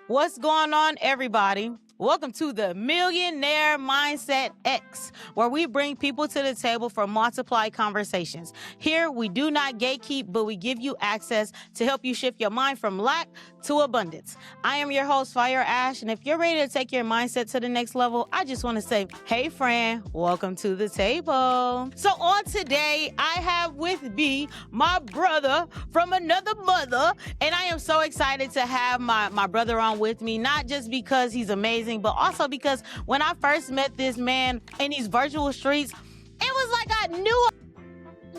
What's going on, everybody? Welcome to the Millionaire Mindset X, where we bring people to the table for multiplied conversations. Here, we do not gatekeep, but we give you access to help you shift your mind from lack to abundance. I am your host, Fire Ash, and if you're ready to take your mindset to the next level, I just want to say, hey, friend, welcome to the table. So on today, I have with me my brother from another mother, and I am so excited to have my brother on with me, not just because he's amazing, but also because when I first met this man in these virtual streets, it was like I knew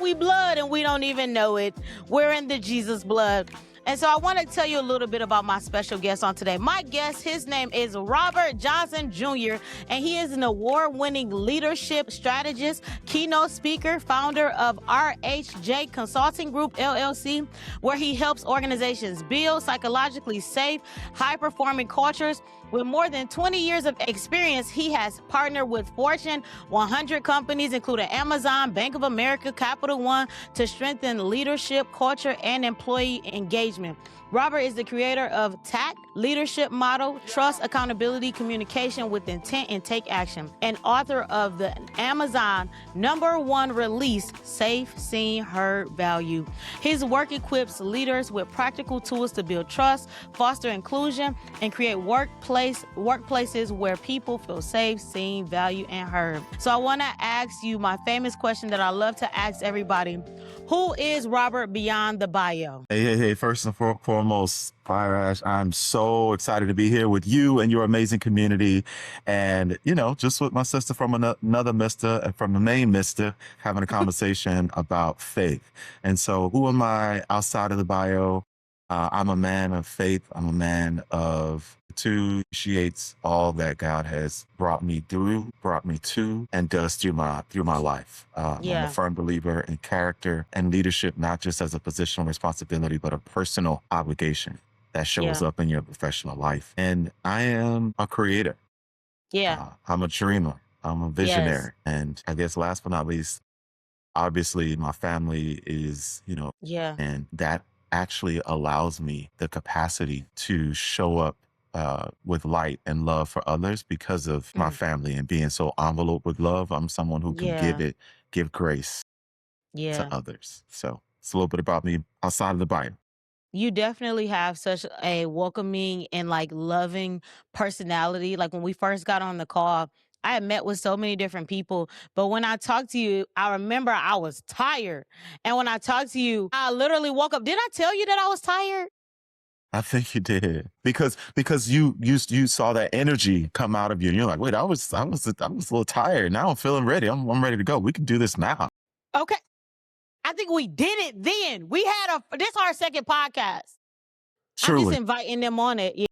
we blood and we don't even know it. We're in the Jesus blood. And so I want to tell you a little bit about my special guest on today. My guest, his name is Robert Johnson Jr., and he is an award-winning leadership strategist, keynote speaker, founder of RHJ Consulting Group, LLC, where he helps organizations build psychologically safe, high-performing cultures. With more than 20 years of experience, he has partnered with Fortune 100 companies, including Amazon, Bank of America, Capital One, to strengthen leadership, culture, and employee engagement. Robert is the creator of TACT, Leadership Model, Trust, Accountability, Communication with Intent, and Take Action, and author of the Amazon #1 release, Safe, Seen, Heard, Value. His work equips leaders with practical tools to build trust, foster inclusion, and create workplaces where people feel safe, seen, valued, and heard. So I want to ask you my famous question that I love to ask everybody. Who is Robert beyond the bio? Hey. First and foremost, Fire Ash, I'm so excited to be here with you and your amazing community. And, just with my sister from another mister and from the main mister, having a conversation about faith. And so who am I outside of the bio? I'm a man of faith. I'm a man of to appreciates all that God has brought me to, and does through my life. I'm a firm believer in character and leadership, not just as a positional responsibility, but a personal obligation that shows up in your professional life. And I am a creator. I'm a dreamer. I'm a visionary. And I guess last but not least, obviously my family is, and that actually allows me the capacity to show up with light and love for others because of my family and being so enveloped with love. I'm someone who can give grace to others. So it's a little bit about me outside of the Bible. You definitely have such a welcoming and loving personality. Like when we first got on the call, I had met with so many different people, but when I talked to you, I remember I was tired. And when I talked to you, I literally woke up. Did I tell you that I was tired? I think you did because you saw that energy come out of you, and you're like, wait, I was a little tired. Now I'm feeling ready. I'm ready to go. We can do this now. Okay. I think we did it then. We had this our second podcast. Truly. I'm just inviting them on it. Yeah.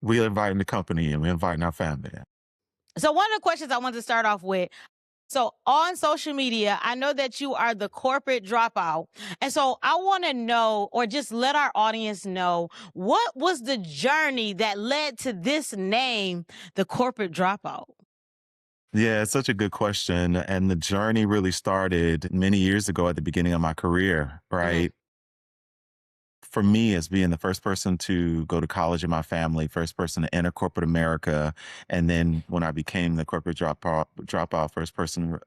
We're inviting the company and we're inviting our family. So one of the questions I wanted to start off with, so on social media, I know that you are the corporate dropout. And so I want to know, or just let our audience know, what was the journey that led to this name, the corporate dropout? Yeah, it's such a good question. And the journey really started many years ago at the beginning of my career, right? For me, as being the first person to go to college in my family, first person to enter corporate America, and then when I became the corporate dropout, first person,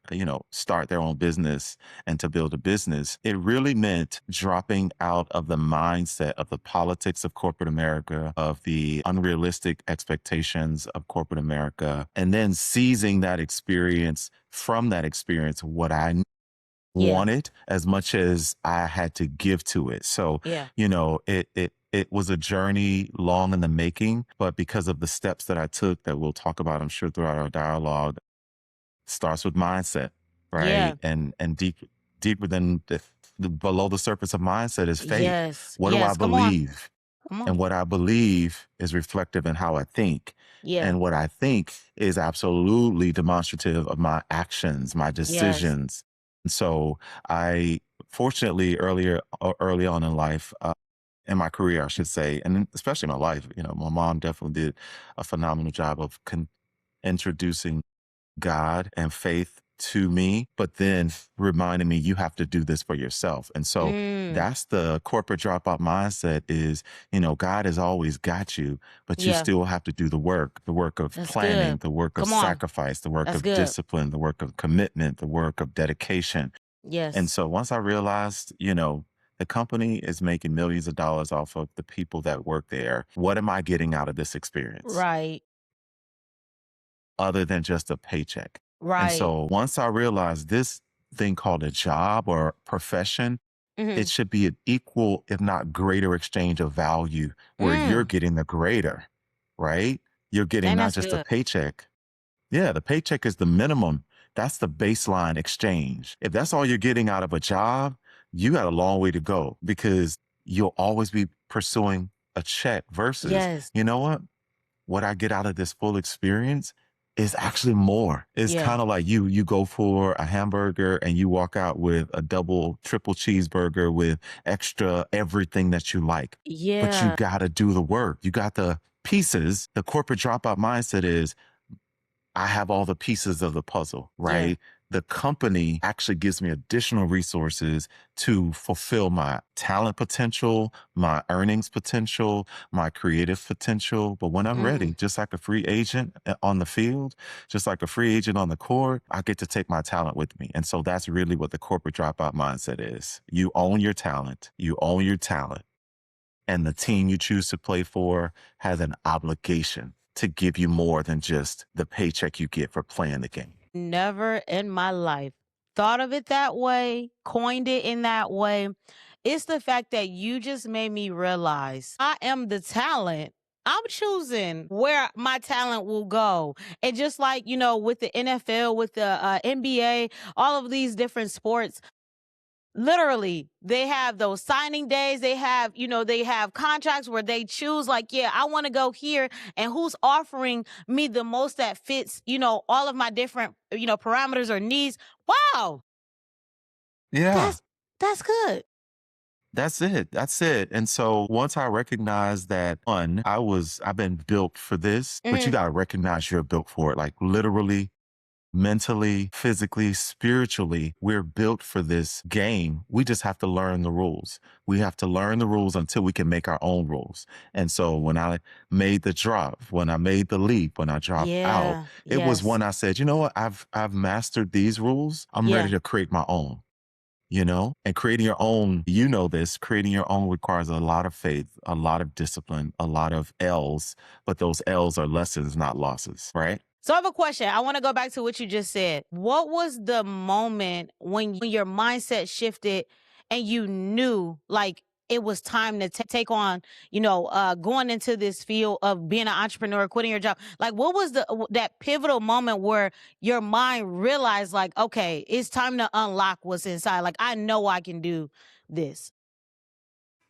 start their own business and to build a business, it really meant dropping out of the mindset of the politics of corporate America, of the unrealistic expectations of corporate America, and then seizing that experience, from that experience, what I wanted as much as I had to give to it. So, it was a journey long in the making, but because of the steps that I took that we'll talk about, I'm sure, throughout our dialogue, starts with mindset, right? And deeper than below the surface of mindset is faith. What do I believe? And what I believe is reflective in how I think. And what I think is absolutely demonstrative of my actions, my decisions. So I, fortunately, early on in life, in my career, I should say, and especially my life, my mom definitely did a phenomenal job of introducing God and faith to me, but then reminding me you have to do this for yourself. And so Mm, that's the corporate dropout mindset is, God has always got you, but you yeah, still have to do the work of that's planning, good. the work of Come on. sacrifice, the work That's of good. discipline, the work of commitment, the work of dedication. And Yes. so once I realized, the company is making millions of dollars off of the people that work there, what am I getting out of this experience Right. other than just a paycheck? And Right. so once I realized this thing called a job or profession, Mm-hmm. it should be an equal, if not greater, exchange of value where you're Mm. getting the greater, right? You're getting And not that's just a good. paycheck. Yeah, the paycheck is the minimum. That's the baseline exchange. If that's all you're getting out of a job, you got a long way to go because you'll always be pursuing a check versus, Yes. you know what I get out of this full experience is actually more. It's Yeah. kind of like you go for a hamburger and you walk out with a double, triple cheeseburger with extra everything that you like. But you Yeah. got to do the work. You got the pieces. The corporate dropout mindset is I have all the pieces of the puzzle, Yeah. right? The company actually gives me additional resources to fulfill my talent potential, my earnings potential, my creative potential. But when I'm Mm. ready, just like a free agent on the field, just like a free agent on the court, I get to take my talent with me. And so that's really what the corporate dropout mindset is. You own your talent, you own your talent, and the team you choose to play for has an obligation to give you more than just the paycheck you get for playing the game. Never in my life thought of it that way, coined it in that way. It's the fact that you just made me realize I am the talent. I'm choosing where my talent will go. And just like, with the NFL, with the NBA, all of these different sports, literally they have those signing days, they have contracts where they choose, like, yeah, I want to go here, and who's offering me the most that fits, all of my different, parameters or needs. Wow. Yeah, That's good. that's it. That's it. And so once I recognized that one, I've been built for this, but you Hmm. got to recognize you're built for it. Like literally, mentally, physically, spiritually, we're built for this game. We just have to learn the rules. We have to learn the rules until we can make our own rules. And so when I made the drop, when I made the leap, when I dropped out, Yeah. it was Yes. when I said, you know what, I've mastered these rules. I'm ready Yeah. to create my own. And creating your own, creating your own requires a lot of faith, a lot of discipline, a lot of L's, but those L's are lessons, not losses, right? So I have a question. I want to go back to what you just said. What was the moment when your mindset shifted and you knew, like, it was time to take on, going into this field of being an entrepreneur, quitting your job? Like, what was that pivotal moment where your mind realized, like, okay, it's time to unlock what's inside. Like, I know I can do this.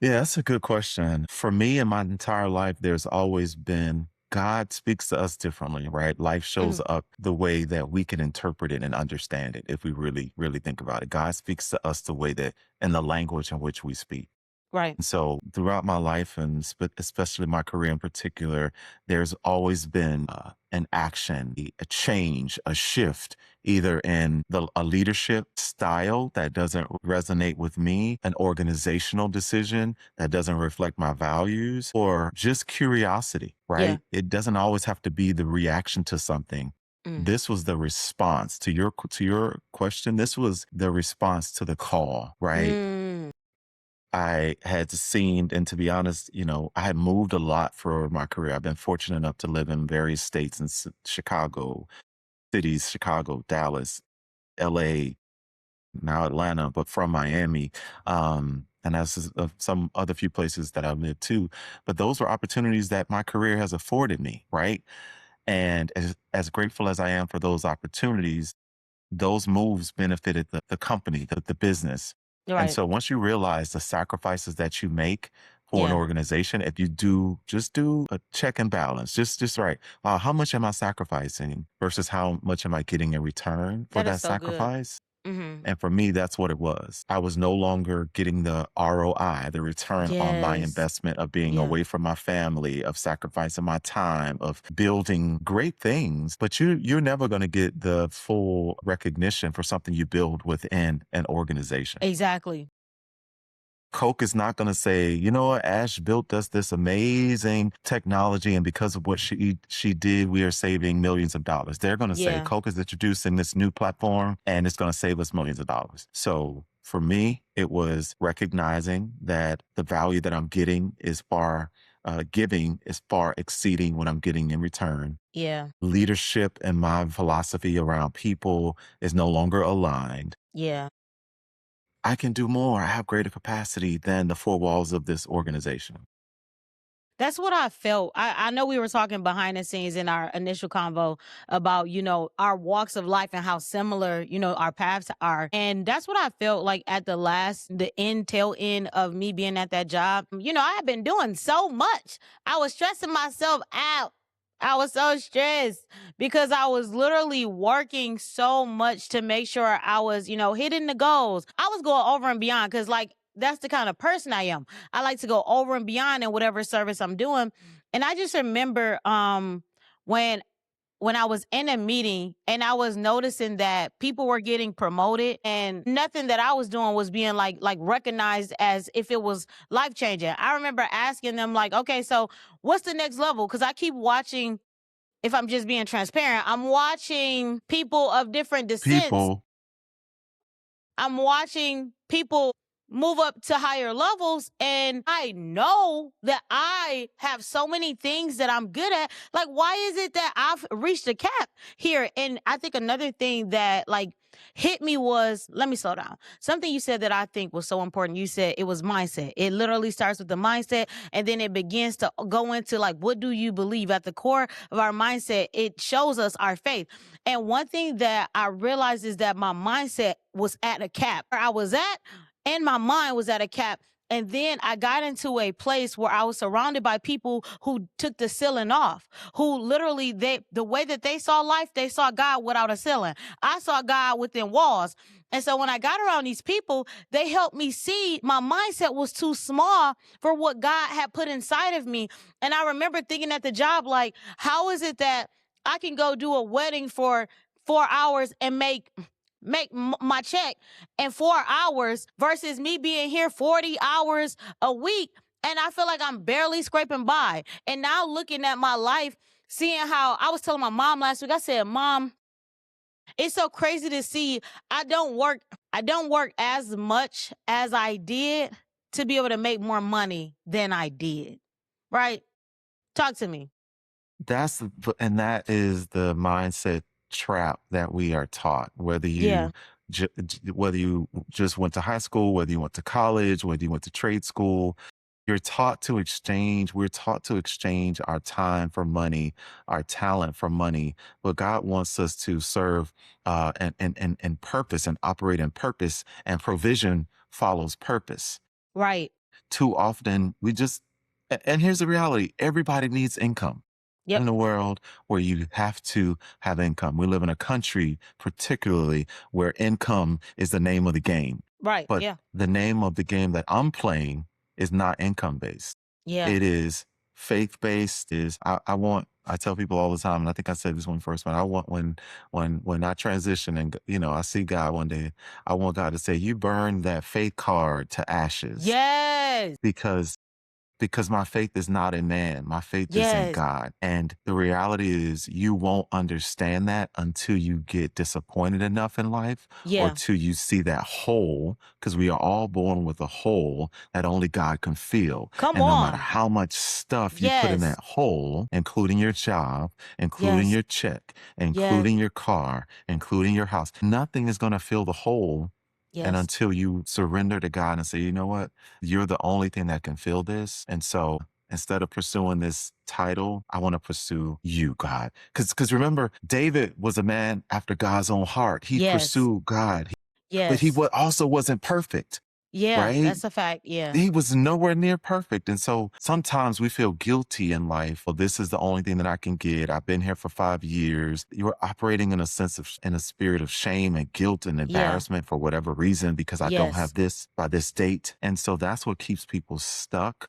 Yeah, that's a good question. For me in my entire life, there's always been God speaks to us differently, right? Life shows Mhm. up the way that we can interpret it and understand it if we really, really think about it. God speaks to us the way that in the language in which we speak. Right. So throughout my life and especially my career in particular, there's always been an action, a change, a shift, either in a leadership style that doesn't resonate with me, an organizational decision that doesn't reflect my values, or just curiosity, Yeah. right? It doesn't always have to be the reaction to something. Mm. This was the response to your question. This was the response to the call, right? Mm. I had seen, and to be honest, I had moved a lot for my career. I've been fortunate enough to live in various states in Chicago, cities, Chicago, Dallas, LA, now Atlanta, but from Miami. And that's some other few places that I've lived too. But those were opportunities that my career has afforded me, right? And as grateful as I am for those opportunities, those moves benefited the company, the business. And Right. so once you realize the sacrifices that you make for an Yeah. organization, if you just do a check and balance, just right. Wow, how much am I sacrificing versus how much am I getting in return for That is that so good. sacrifice? Mm-hmm. And for me, that's what it was. I was no longer getting the ROI, the return on my Yes. investment of being Yeah. away from my family, of sacrificing my time, of building great things. But you're never going to get the full recognition for something you build within an organization. Exactly. Coke is not going to say, you know what, Ash built us this amazing technology, and because of what she did, we are saving millions of dollars. They're going to say, Yeah. Coke is introducing this new platform, and it's going to save us millions of dollars. So for me, it was recognizing that the value that I'm getting is giving is far exceeding what I'm getting in return. Yeah. Leadership and my philosophy around people is no longer aligned. Yeah. I can do more. I have greater capacity than the four walls of this organization. That's what I felt. I know we were talking behind the scenes in our initial convo about, our walks of life and how similar, our paths are. And that's what I felt like at the tail end of me being at that job. I had been doing so much. I was stressing myself out. I was so stressed because I was literally working so much to make sure I was, hitting the goals. I was going over and beyond because, that's the kind of person I am. I like to go over and beyond in whatever service I'm doing. And I just remember when I was in a meeting and I was noticing that people were getting promoted and nothing that I was doing was being like recognized as if it was life changing. I remember asking them okay, so what's the next level? Because I keep watching, if I'm just being transparent, I'm watching people of different descents. I'm watching people move up to higher levels, and I know that I have so many things that I'm good at. Like, why is it that I've reached a cap here? And I think another thing that hit me was, let me slow down. Something you said that I think was so important. You said it was mindset. It literally starts with the mindset, and then it begins to go into what do you believe? At the core of our mindset, it shows us our faith. And one thing that I realized is that my mindset was at a cap. Where I was at, and my mind was at a cap. And then I got into a place where I was surrounded by people who took the ceiling off, who literally, the way that they saw life, they saw God without a ceiling. I saw God within walls. And so when I got around these people, they helped me see my mindset was too small for what God had put inside of me. And I remember thinking at the job, how is it that I can go do a wedding for 4 hours and make my check in 4 hours versus me being here 40 hours a week, and I feel like I'm barely scraping by. And now looking at my life, seeing how I was telling my mom last week, I said, Mom, it's so crazy to see I don't work as much as I did to be able to make more money than I did. Right? Talk to me. And that is the mindset trap that we are taught, whether you whether you just went to high school, whether you went to college, whether you went to trade school. We're taught to exchange our time for money, our talent for money. But God wants us to serve and purpose, and operate in purpose, and provision follows purpose. Right. Too often and here's the reality: everybody needs income. Yep. In a world where you have to have income. We live in a country, particularly, where income is the name of the game. Right. But Yeah. the name of the game that I'm playing is not income based. Yeah. It is faith based. I tell people all the time, and I think I said this one first, but I want when I transition and I see God one day, I want God to say, you burn that faith card to ashes. Yes. Because my faith is not in man. My faith is in God. And the reality is, you won't understand that until you get disappointed enough in life, or till you see that hole, because we are all born with a hole that only God can fill. Come and on. no matter how much stuff you put in that hole, including your job, including your check, including your car, including your house, nothing is going to fill the hole. And until you surrender to God and say, you know what, you're the only thing that can fill this. And so instead of pursuing this title, I want to pursue you, God. Because remember, David was a man after God's own heart. He pursued God, but he also wasn't perfect. Yeah, right? that's a fact. Yeah. He was nowhere near perfect. And so sometimes we feel guilty in life. Well, this is the only thing that I can get. I've been here for 5 years. You're operating in a sense of, in a spirit of shame and guilt and Yeah. embarrassment for whatever reason, because I don't have Yes. this by this date. And so that's what keeps people stuck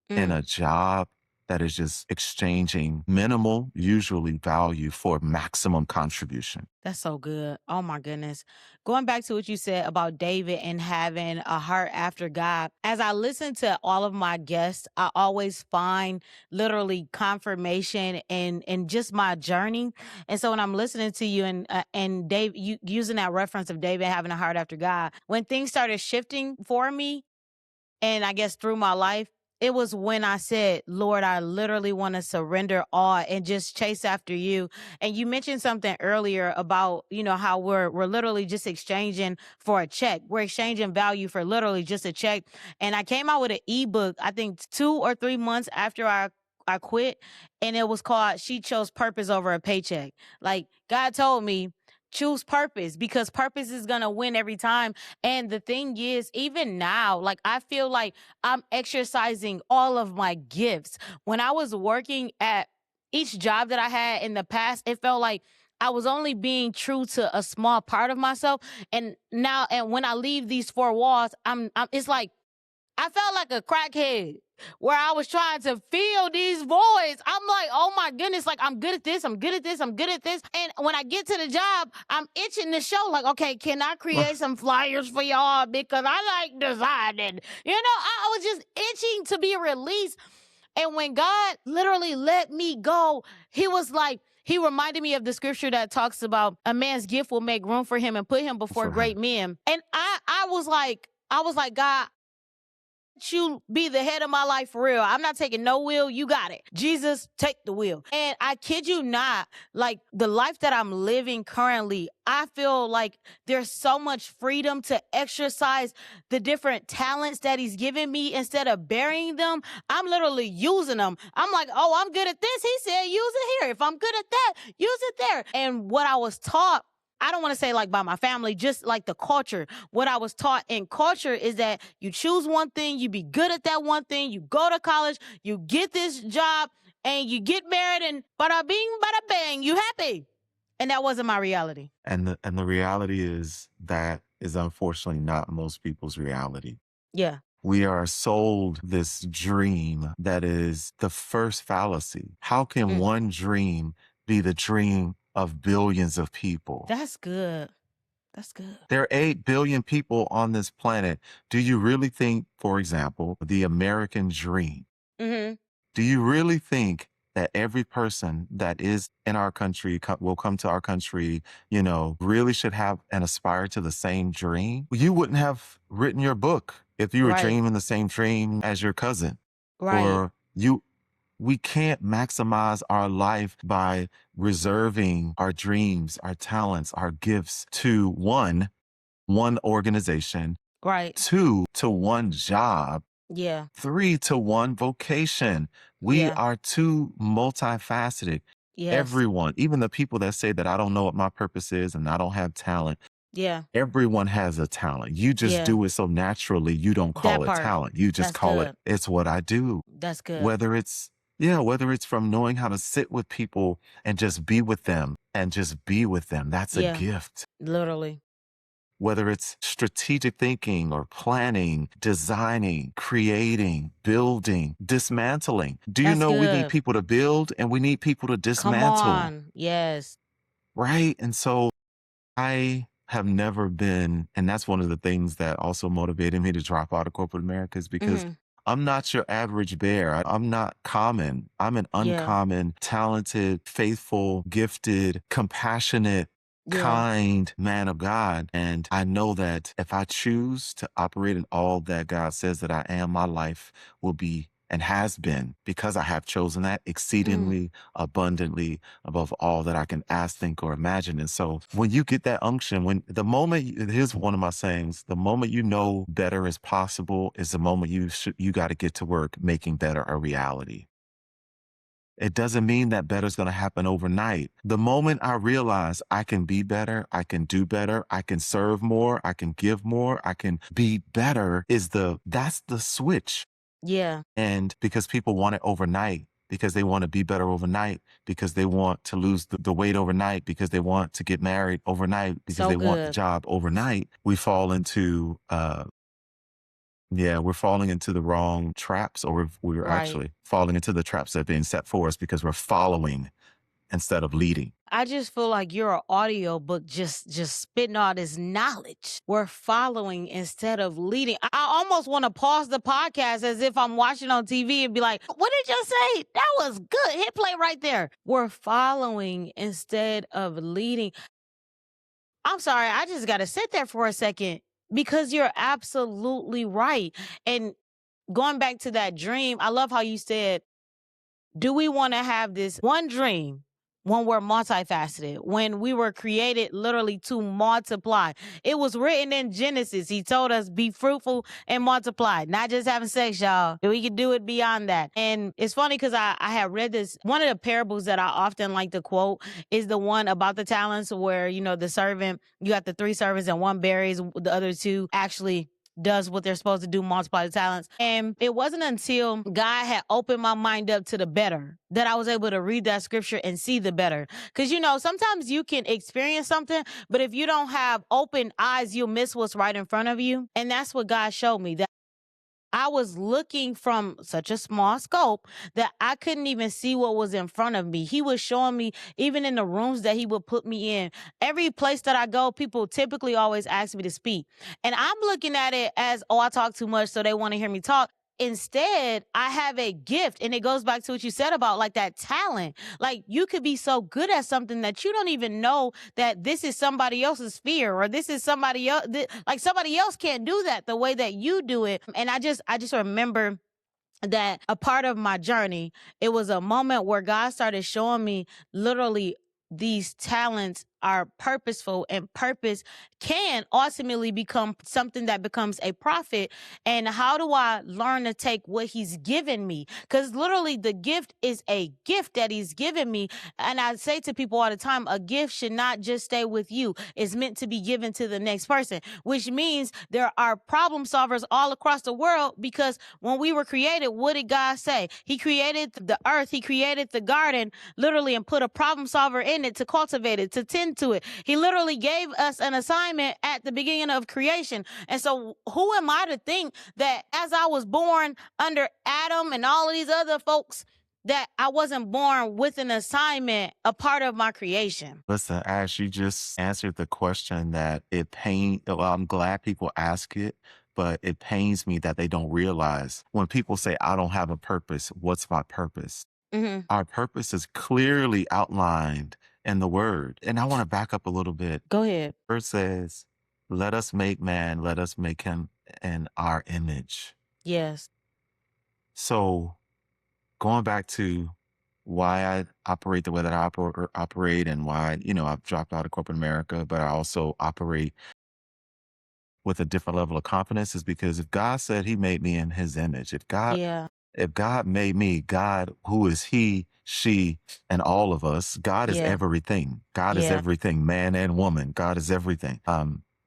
in Mm. a job that is just exchanging minimal, usually value for maximum contribution. That's so good. Oh my goodness. Going back to what you said about David and having a heart after God, as I listen to all of my guests, I always find literally confirmation in just my journey. And so when I'm listening to you and Dave, you using that reference of David having a heart after God, when things started shifting for me, and I guess through my life, it was when I said, Lord, I literally want to surrender all and just chase after you. And you mentioned something earlier about, how we're literally just exchanging for a check. We're exchanging value for literally just a check. And I came out with an ebook, I think 2 or 3 months after I quit, and it was called She Chose Purpose Over a Paycheck. Like God told me, choose purpose because purpose is gonna win every time. And the thing is, even now, like I feel like I'm exercising all of my gifts. When I was working at each job that I had in the past, it felt like I was only being true to a small part of myself. And now, and when I leave these four walls, it's like I felt like a crackhead where I was trying to fill these voids. I'm like, oh my goodness, like I'm good at this, I'm good at this, I'm good at this. And when I get to the job, I'm itching to show, like, okay, can I create some flyers for y'all? Because I like designing. I was just itching to be released. And when God literally let me go, he was like, he reminded me of the scripture that talks about a man's gift will make room for him and put him before For him. great men. And I was like, God, you be the head of my life for real. I'm not taking no wheel. You got it. Jesus, take the wheel. And I kid you not, like the life that I'm living currently, I feel like there's so much freedom to exercise the different talents that he's given me instead of burying them. I'm literally using them. I'm like, oh, I'm good at this. He said, use it here. If I'm good at that, use it there. And what I was taught, I don't want to say like by my family, just like the culture. What I was taught in culture is that you choose one thing, you be good at that one thing, you go to college, you get this job, and you get married, and bada bing, bada bang, you happy. And that wasn't my reality. And the reality is that is unfortunately not most people's reality. Yeah. We are sold this dream that is the first fallacy. How can Mm. one dream be the dream of billions of people? That's good. That's good. There are 8 billion people on this planet. Do you really think, for example, the American dream, Mm-hmm. do you really think that every person that is in our country will come to our country, really should have and aspire to the same dream? You wouldn't have written your book if you were Right. dreaming the same dream as your cousin. Right. Or we can't maximize our life by reserving our dreams, our talents, our gifts to one organization, Right. 2 to one job, Yeah. 3 to one vocation. We Yeah. are too multifaceted. Yes. Everyone, even the people that say that I don't know what my purpose is and I don't have talent, Yeah. everyone has a talent. You just Yeah. do it so naturally, you don't That call it part. talent. You just That's call it, good. it's what I do. That's good. Whether it's, yeah, whether it's from knowing how to sit with people and just be with them and just be with them, that's a Yeah. gift. Literally. Whether it's strategic thinking or planning, designing, creating, building, dismantling. Do you That's know we need good. people to build and we need people to Come dismantle, on. Yes. right? And so I have never been, and that's one of the things that also motivated me to drop out of corporate America is because Mm-hmm. I'm not your average bear. I'm not common. I'm an Yeah. uncommon, talented, faithful, gifted, compassionate, Yeah. kind man of God. And I know that if I choose to operate in all that God says that I am, my life will be and has been, because I have chosen that, Mm. exceedingly abundantly above all that I can ask, think, or imagine. And so when you get that unction, here's one of my sayings, the moment you know better is possible is the moment you got to get to work making better a reality. It doesn't mean that better is going to happen overnight. The moment I realize I can be better, I can do better, I can serve more, I can give more, I can be better that's the switch. Yeah. And because people want it overnight, because they want to be better overnight, because they want to lose the weight overnight, because they want to get married overnight, because So they want the good. job overnight, we fall into yeah, we're falling into the wrong traps, or we're Right. actually falling into the traps that are being set for us because we're following instead of leading. I just feel like you're an audiobook just spitting all this knowledge. We're following instead of leading. I almost want to pause the podcast as if I'm watching on TV and be like, what did you say? That was good. Hit play right there. We're following instead of leading. I'm sorry, I just got to sit there for a second because you're absolutely right. And going back to that dream, I love how you said, do we want to have this one dream when we're multifaceted, when we were created literally to multiply? It was written in Genesis. He told us, be fruitful and multiply, not just having sex, y'all. We could do it beyond that. And it's funny because I had read this. One of the parables that I often like to quote is the one about the talents where, the servant, you got the 3 servants and one buries, the other 2 actually does what they're supposed to do, multiply the talents. And it wasn't until God had opened my mind up to the better that I was able to read that scripture and see the better. Because, sometimes you can experience something, but if you don't have open eyes, you'll miss what's right in front of you. And that's what God showed me, that I was looking from such a small scope that I couldn't even see what was in front of me. He was showing me, even in the rooms that he would put me in. Every place that I go, people typically always ask me to speak. And I'm looking at it as, oh, I talk too much, so they want to hear me talk. Instead, I have a gift, and it goes back to what you said about like that talent. Like you could be so good at something that you don't even know that this is somebody else's fear, or this is somebody else. Like somebody else can't do that the way that you do it. And I just remember that a part of my journey, it was a moment where God started showing me literally these talents are purposeful, and purpose can ultimately become something that becomes a profit. And how do I learn to take what he's given me? Because literally the gift is a gift that he's given me. And I say to people all the time, a gift should not just stay with you. It's meant to be given to the next person, which means there are problem solvers all across the world, because when we were created, what did God say? He created the earth, he created the garden, literally, and put a problem solver in it to cultivate it, to tend to it. He literally gave us an assignment at the beginning of creation. And so who am I to think that as I was born under Adam and all of these other folks, that I wasn't born with an assignment, a part of my creation? Listen, Ash, you just answered the question that well, I'm glad people ask it, but it pains me that they don't realize when people say, I don't have a purpose, what's my purpose? Hmm. Our purpose is clearly outlined in the word. And I want to back up a little bit. Go ahead. The word says, let us make man, let us make him in our image. Yes. So going back to why I operate the way that I operate, and why, I've dropped out of corporate America, but I also operate with a different level of confidence, is because if God said he made me in his image, Yeah. if God made me, God, who is he, she, and all of us, God is Yeah. everything. God is Yeah. everything, man and woman. God is everything.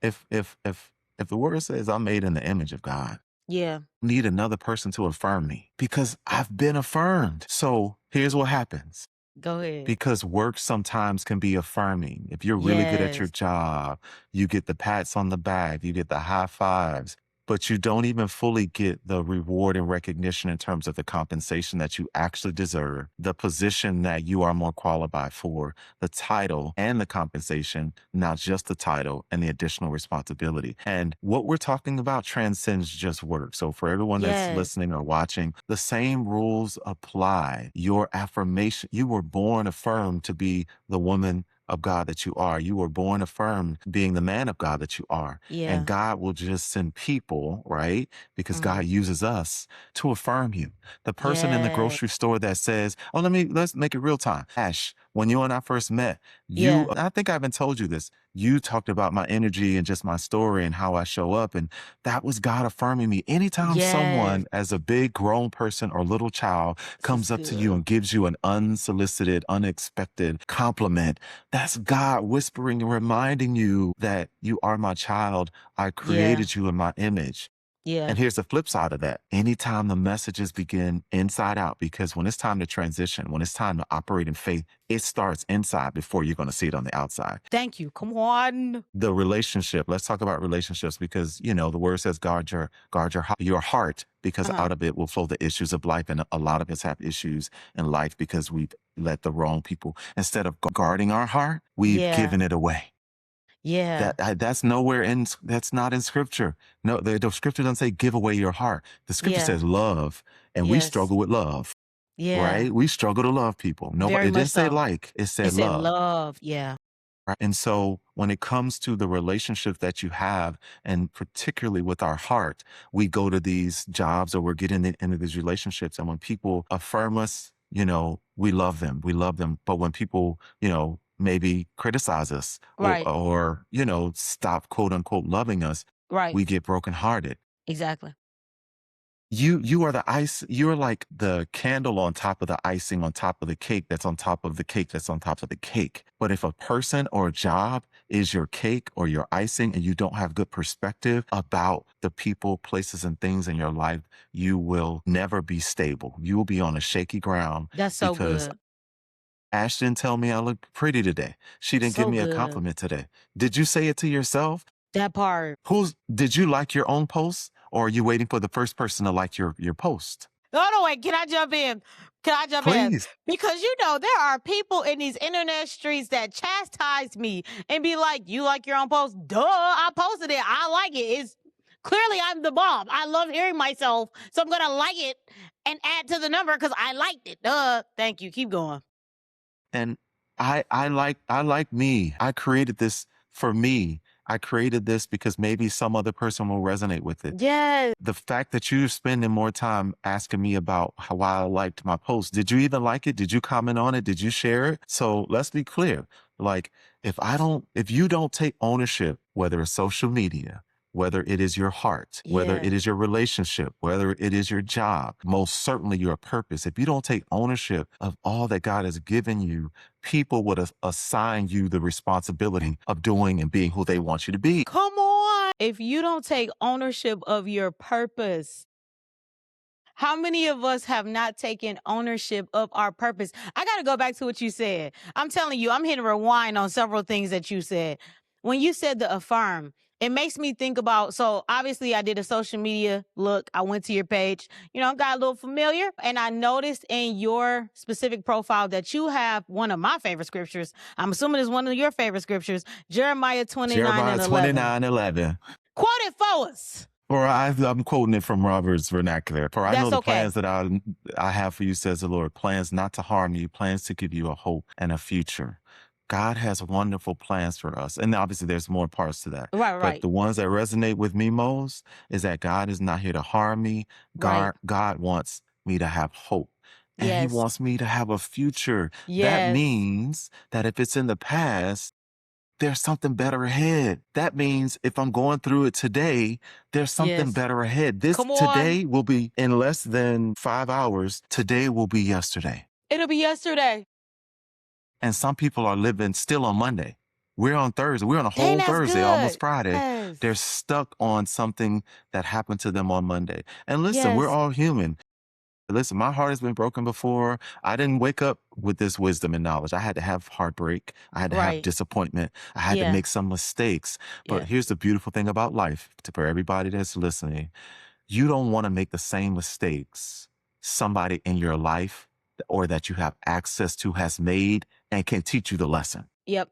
If the word says I'm made in the image of God, Yeah. I need another person to affirm me because I've been affirmed. So here's what happens. Go ahead. Because work sometimes can be affirming. If you're really good at your Yes. job, you get the pats on the back, you get the high fives, but you don't even fully get the reward and recognition in terms of the compensation that you actually deserve, the position that you are more qualified for, the title and the compensation, not just the title and the additional responsibility. And what we're talking about transcends just work. So for everyone that's Yes. listening or watching, the same rules apply. Your affirmation, you were born affirmed to be the woman of God that you are. You were born affirmed being the man of God that you are. Yeah. And God will just send people, right? Because God Mhm. uses us to affirm you. The person in the Yes. grocery store that says, oh, let's make it real time. Ash, when you and I first met, Yeah. I think I haven't told you this. you talked about my energy and just my story and how I show up. And that was God affirming me. Anytime Yes. someone, as a big grown person or little child, This is comes up to you good. and gives you an unsolicited, unexpected compliment, that's God whispering and reminding you that you are my child. I Yeah. created you in my image. Yeah. And here's the flip side of that. Anytime the messages begin inside out, because when it's time to transition, when it's time to operate in faith, it starts inside before you're going to see it on the outside. Thank you. Come on. The relationship, let's talk about relationships because, the word says guard your heart because Uh-huh. out of it will flow the issues of life. And a lot of us have issues in life because we've let the wrong people, instead of guarding our heart, we've Yeah. given it away. Yeah. That's nowhere that's not in scripture. No, the scripture doesn't say give away your heart. The scripture Yeah. says love, and we Yes. struggle with love, Yeah. right? We struggle to love people. Very It much didn't say so. like, it It said said love. love. Yeah. Right? And so when it comes to the relationship that you have, and particularly with our heart, we go to these jobs or we're getting into these relationships. And when people affirm us, we love them. We love them. But when people, maybe criticize us Right. or, stop quote unquote loving us, Right. we get brokenhearted. Exactly. You are the ice, you're like the candle on top of the icing on top of the cake that's on top of the cake that's on top of the cake. But if a person or a job is your cake or your icing and you don't have good perspective about the people, places, and things in your life, you will never be stable. You will be on a shaky ground That's so because good. Ash didn't tell me I look pretty today. She didn't give So me a good. compliment today. Did you say it to yourself? That part. Did you like your own post, or are you waiting for the first person to like your post? No, wait. Can I jump in? Can I jump in? Please. Because there are people in these internet streets that chastise me and be like, "You like your own post? Duh, I posted it. I like it. It's clearly I'm the bomb. I love hearing myself, so I'm gonna like it and add to the number because I liked it. Duh. Thank you. Keep going. And I like me. I created this for me. I created this because maybe some other person will resonate with it. Yes. The fact that you're spending more time asking me about why I liked my post. Did you even like it? Did you comment on it? Did you share it? So let's be clear. Like, if you don't take ownership, whether it's social media, whether it is your heart, whether Yeah. it is your relationship, whether it is your job, most certainly your purpose, if you don't take ownership of all that God has given you, people would assign you the responsibility of doing and being who they want you to be. Come on. If you don't take ownership of your purpose, how many of us have not taken ownership of our purpose? I got to go back to what you said. I'm telling you, I'm hitting rewind on several things that you said. When you said the affirm, it makes me think about, so obviously I did a social media look. I went to your page, got a little familiar, and I noticed in your specific profile that you have one of my favorite scriptures. I'm assuming it's one of your favorite scriptures, Jeremiah 29 Jeremiah and 11. 29:11. Quote it for us. Or I'm quoting it from Robert's vernacular. For I know That's the okay. plans that I have for you, says the Lord, plans not to harm you, plans to give you a hope and a future. God has wonderful plans for us. And obviously there's more parts to that. Right, But right, the ones that resonate with me most is that God is not here to harm me. right. God wants me to have hope. And he Yes. wants me to have a future. That Yes. means that if it's in the past, there's something better ahead. That means if I'm going through it today, there's something Yes. better ahead. This Come on. today will be in less than 5 hours. Today will be yesterday. It'll be yesterday. And some people are living still on Monday. We're on Thursday. We're on a Dang, whole that's Thursday, almost good. Friday. Yes. They're stuck on something that happened to them on Monday. And listen, we're Yes. all human. Listen, my heart has been broken before. I didn't wake up with this wisdom and knowledge. I had to have heartbreak. I had to have Right. disappointment. I had to Yeah. make some mistakes. But Yeah. here's the beautiful thing about life for everybody that's listening. You don't want to make the same mistakes somebody in your life or that you have access to has made and can teach you the lesson. Yep.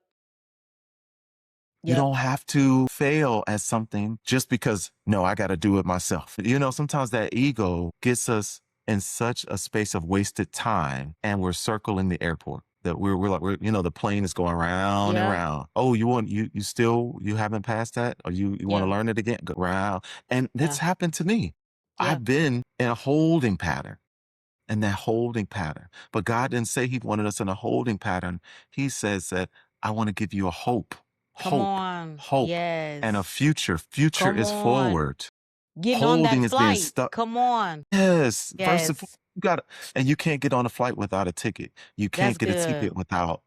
You Yep. don't have to fail at something just because, no, I got to do it myself. Sometimes that ego gets us in such a space of wasted time and we're circling the airport that we're like, the plane is going round and Yeah. round. Oh, you haven't passed that? Or you want to Yeah. learn it again? Go round. And it's Yeah. happened to me. Yeah. I've been in a holding pattern. And that holding pattern. But God didn't say he wanted us in a holding pattern. He says that I want to give you a hope. Come hope, on. hope, and a Yes. future. Future Come is on. forward. Getting on that Holding is being flight. stuck. Come on. Yes. First of all, Yes. you got to, and you can't get on a flight without a ticket. You That's can't get a good. ticket without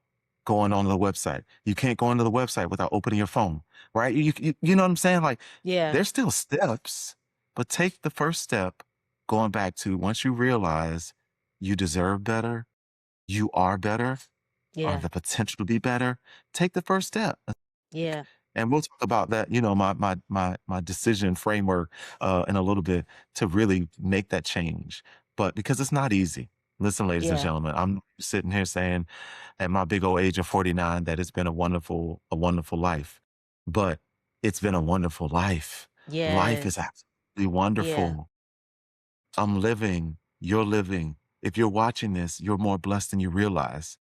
going on the website. You can't go onto the website without opening your phone, right? You know what I'm saying? Like, Yeah. there's still steps, but take the first step going back to once you realize you deserve better, you are better, or Yeah. the potential to be better, take the first step. Yeah. And we'll talk about that, my decision framework in a little bit to really make that change. But because it's not easy. Listen, ladies and Yeah. gentlemen, I'm sitting here saying at my big old age of 49 that it's been a wonderful life. But it's been a wonderful life. Life is Yes. absolutely Yeah. wonderful. I'm living, you're living. If you're watching this, you're more blessed than you realize.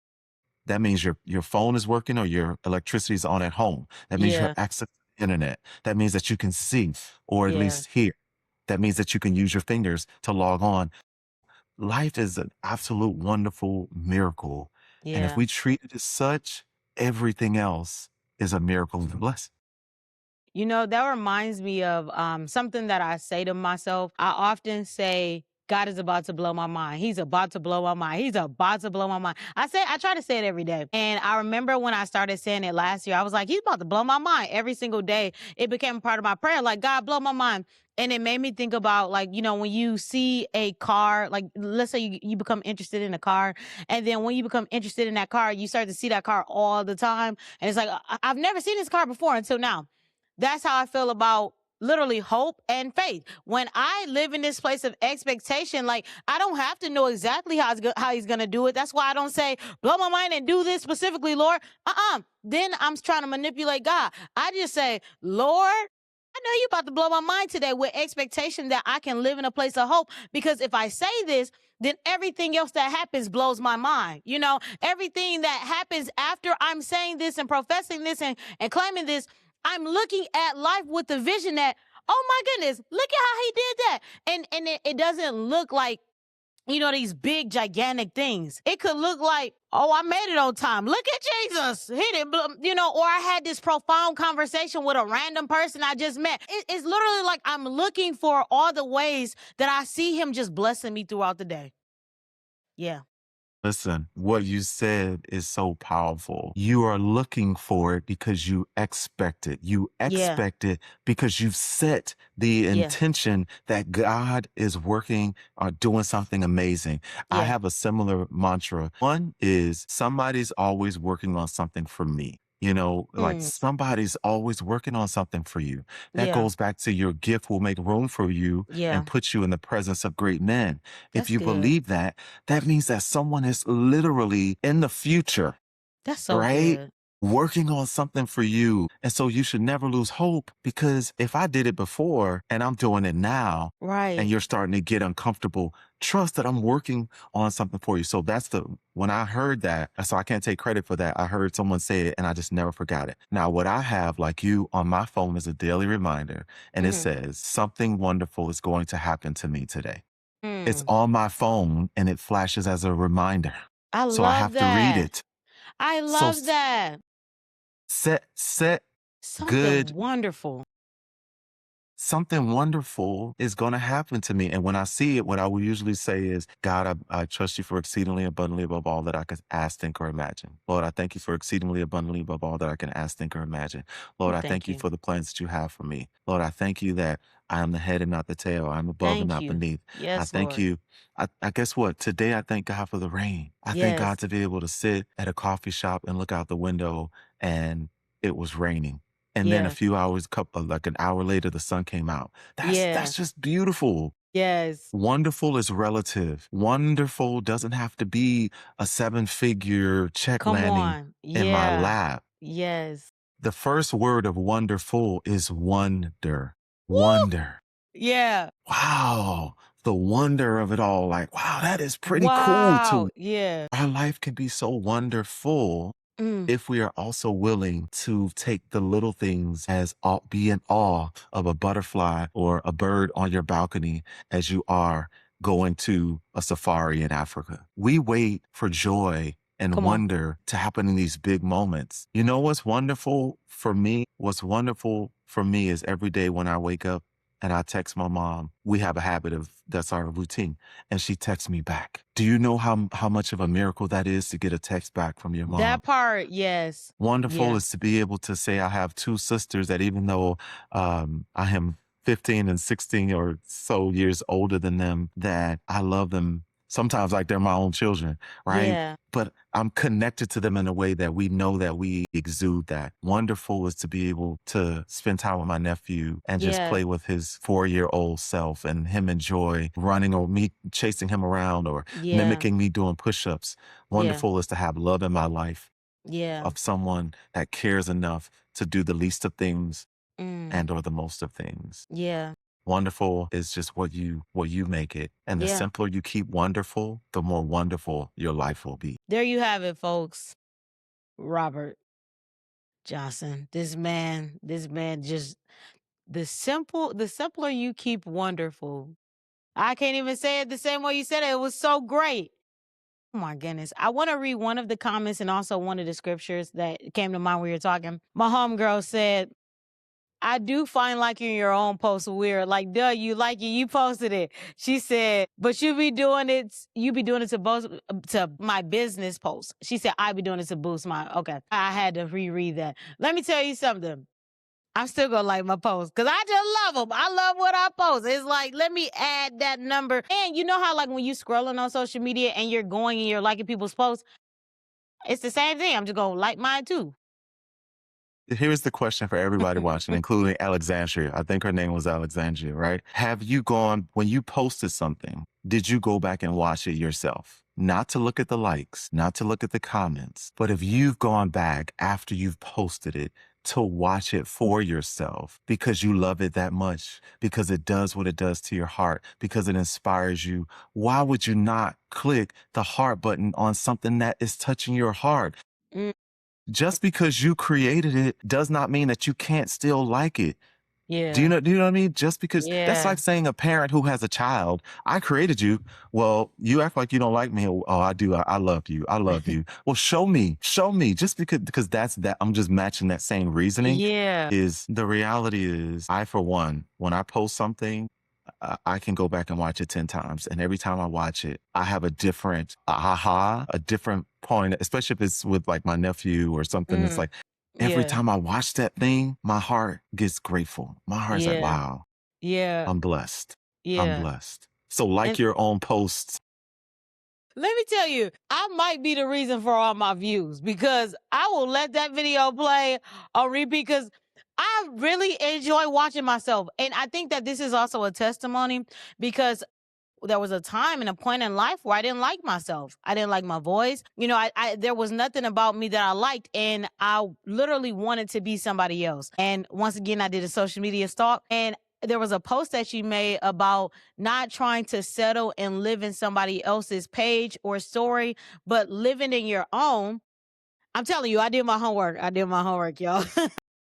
That means your phone is working or your electricity is on at home. That means you have Yeah. access to the internet. That means that you can see or at Yeah. least hear. That means that you can use your fingers to log on. Life is an absolute wonderful miracle. And if Yeah. we treat it as such, everything else is a miracle and a blessing. That reminds me of something that I say to myself. I often say, God is about to blow my mind. He's about to blow my mind. He's about to blow my mind. I try to say it every day. And I remember when I started saying it last year, I was like, He's about to blow my mind every single day. It became a part of my prayer, like, God, blow my mind. And it made me think about, like, when you see a car, like, let's say you become interested in a car. And then when you become interested in that car, you start to see that car all the time. And it's like, I've never seen this car before until now. That's how I feel about literally hope and faith. When I live in this place of expectation, like, I don't have to know exactly how he's going to do it. That's why I don't say, blow my mind and do this specifically, Lord. Then I'm trying to manipulate God. I just say, Lord, I know you're about to blow my mind today, with expectation that I can live in a place of hope. Because if I say this, then everything else that happens blows my mind. Everything that happens after I'm saying this and professing this and claiming this, I'm looking at life with the vision that, oh my goodness, look at how he did that. And it doesn't look like, these big, gigantic things. It could look like, oh, I made it on time. Look at Jesus. He didn't, or I had this profound conversation with a random person I just met. It's literally like I'm looking for all the ways that I see him just blessing me throughout the day. Yeah. Listen, what you said is so powerful. You are looking for it because you expect it. You Yeah. expect it because you've set the Yeah. intention that God is working or doing something amazing. I Yeah. have a similar mantra. One is somebody's always working on something for me. Like somebody's always working on something for you. That Yeah. goes back to your gift will make room for you Yeah. and put you in the presence of great men. If That's you good. believe that, that means that someone is literally in the future, That's so right? good. Working on something for you. And so you should never lose hope, because if I did it before and I'm doing it now and Right. you're starting to get uncomfortable, trust that I'm working on something for you. So when I heard that, so I can't take credit for that. I heard someone say it and I just never forgot it. Now, what I have, like you, on my phone is a daily reminder, and it Mhm. says, something wonderful is going to happen to me today. It's Mm. on my phone and it flashes as a reminder. I So I love have to read that. it. I So love that. set Something good, wonderful. something wonderful is going to happen to me. And when I see it, what I will usually say is, God, I trust you for exceedingly abundantly above all that I could ask, think, or imagine. Lord, I thank you for exceedingly abundantly above all that I can ask, think, or imagine. Lord, I Thank thank you you. for the plans that you have for me. Lord, I thank you that I am the head and not the tail. I'm above and Thank not you. beneath. I Yes, thank Lord. you. I guess what? Today, I thank God for the rain. I thank God Yes. to be able to sit at a coffee shop and look out the window and it was raining. And then a Yeah. few hours, like an hour later, the sun came out. Yeah. That's just beautiful. Yes. Wonderful is relative. Wonderful doesn't have to be a 7-figure check Come landing on. in my Yeah. lap. Yes. The first word of wonderful is wonder. Woo! Wonder. Yeah. Wow. The wonder of it all. Like, wow, that is pretty cool Wow. too. Yeah. Our life can be so wonderful Mm. if we are also willing to take the little things as be in awe of a butterfly or a bird on your balcony as you are going to a safari in Africa. We wait for joy and Come on. wonder to happen in these big moments. You know what's wonderful for me? What's wonderful for me is every day when I wake up and I text my mom. We have a habit of that's our routine, and she texts me back. Do you know how much of a miracle that is to get a text back from your mom? That part, yes. Wonderful Yeah. is to be able to say I have two sisters that even though I am 15 and 16 or so years older than them, that I love them sometimes like they're my own children, right? Yeah. But I'm connected to them in a way that we know that we exude that. Wonderful is to be able to spend time with my nephew and just Yeah. play with his 4-year-old self and him enjoy running or me chasing him around or Yeah. mimicking me doing push-ups. Yeah. Wonderful is to have love in my life Yeah. of someone that cares enough to do the least of things Mm. and or the most of things. Yeah. Wonderful is just what you make it. And the Yeah. simpler you keep wonderful, the more wonderful your life will be. There you have it, folks. Robert Johnson. This man just the simpler you keep wonderful. I can't even say it the same way you said it. It was so great. Oh my goodness. I want to read one of the comments and also one of the scriptures that came to mind when you were talking. My homegirl said, I do find liking your own post weird. Like, duh, you like it, you posted it. She said, but you be doing it to boost to my business post. She said, I be doing it to boost my, okay. I had to reread that. Let me tell you something. I'm still gonna like my posts because I just love them. I love what I post. It's like, let me add that number. And you know how like when you scrolling on social media and you're going and you're liking people's posts, it's the same thing. I'm just gonna like mine too. Here's the question for everybody watching, including Alexandria. I think her name was Alexandria, right? Have you gone, when you posted something, did you go back and watch it yourself? Not to look at the likes, not to look at the comments, but if you've gone back after you've posted it to watch it for yourself because you love it that much, because it does what it does to your heart, because it inspires you, why would you not click the heart button on something that is touching your heart? Mm, Just because you created it does not mean that you can't still like it. yeah. Do you know what I mean? Just because that's Yeah. like saying a parent who has a child, I created you. Well, you act like you don't like me. Oh, I do. I love you. I love you. Well, show me. Just because that's that. I'm just matching that same reasoning. Yeah. Is the reality is I, for one, when I post something, I can go back and watch it 10 times. And every time I watch it, I have a different a different point, especially if it's with like my nephew or something. It's like every Yeah. time I watch that thing, my heart gets grateful. My heart's like, Yeah. wow, Yeah. I'm blessed. I'm Yeah. blessed. So like And your own posts. let me tell you, I might be the reason for all my views because I will let that video play on repeat because I really enjoy watching myself. And I think that this is also a testimony because there was a time and a point in life where I didn't like myself. I didn't like my voice. You know, there was nothing about me that I liked, and I literally wanted to be somebody else. And once again, I did a social media stalk, and there was a post that she made about not trying to settle and live in somebody else's page or story, but living in your own. I'm telling you, I did my homework. I did my homework, y'all.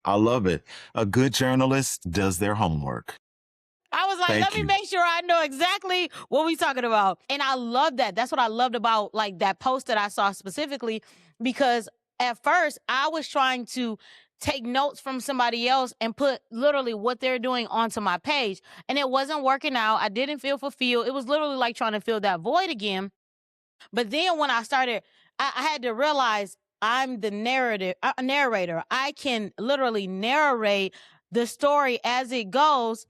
I love it. A good journalist does their homework. I was like, Thank let me you. make sure I know exactly what we talking about. And I love that. That's what I loved about like that post that I saw specifically, because at first I was trying to take notes from somebody else and put literally what they're doing onto my page. And it wasn't working out. I didn't feel fulfilled. It was literally like trying to fill that void again. But then when I started, I had to realize I'm the narrator. I can literally narrate the story as it goes,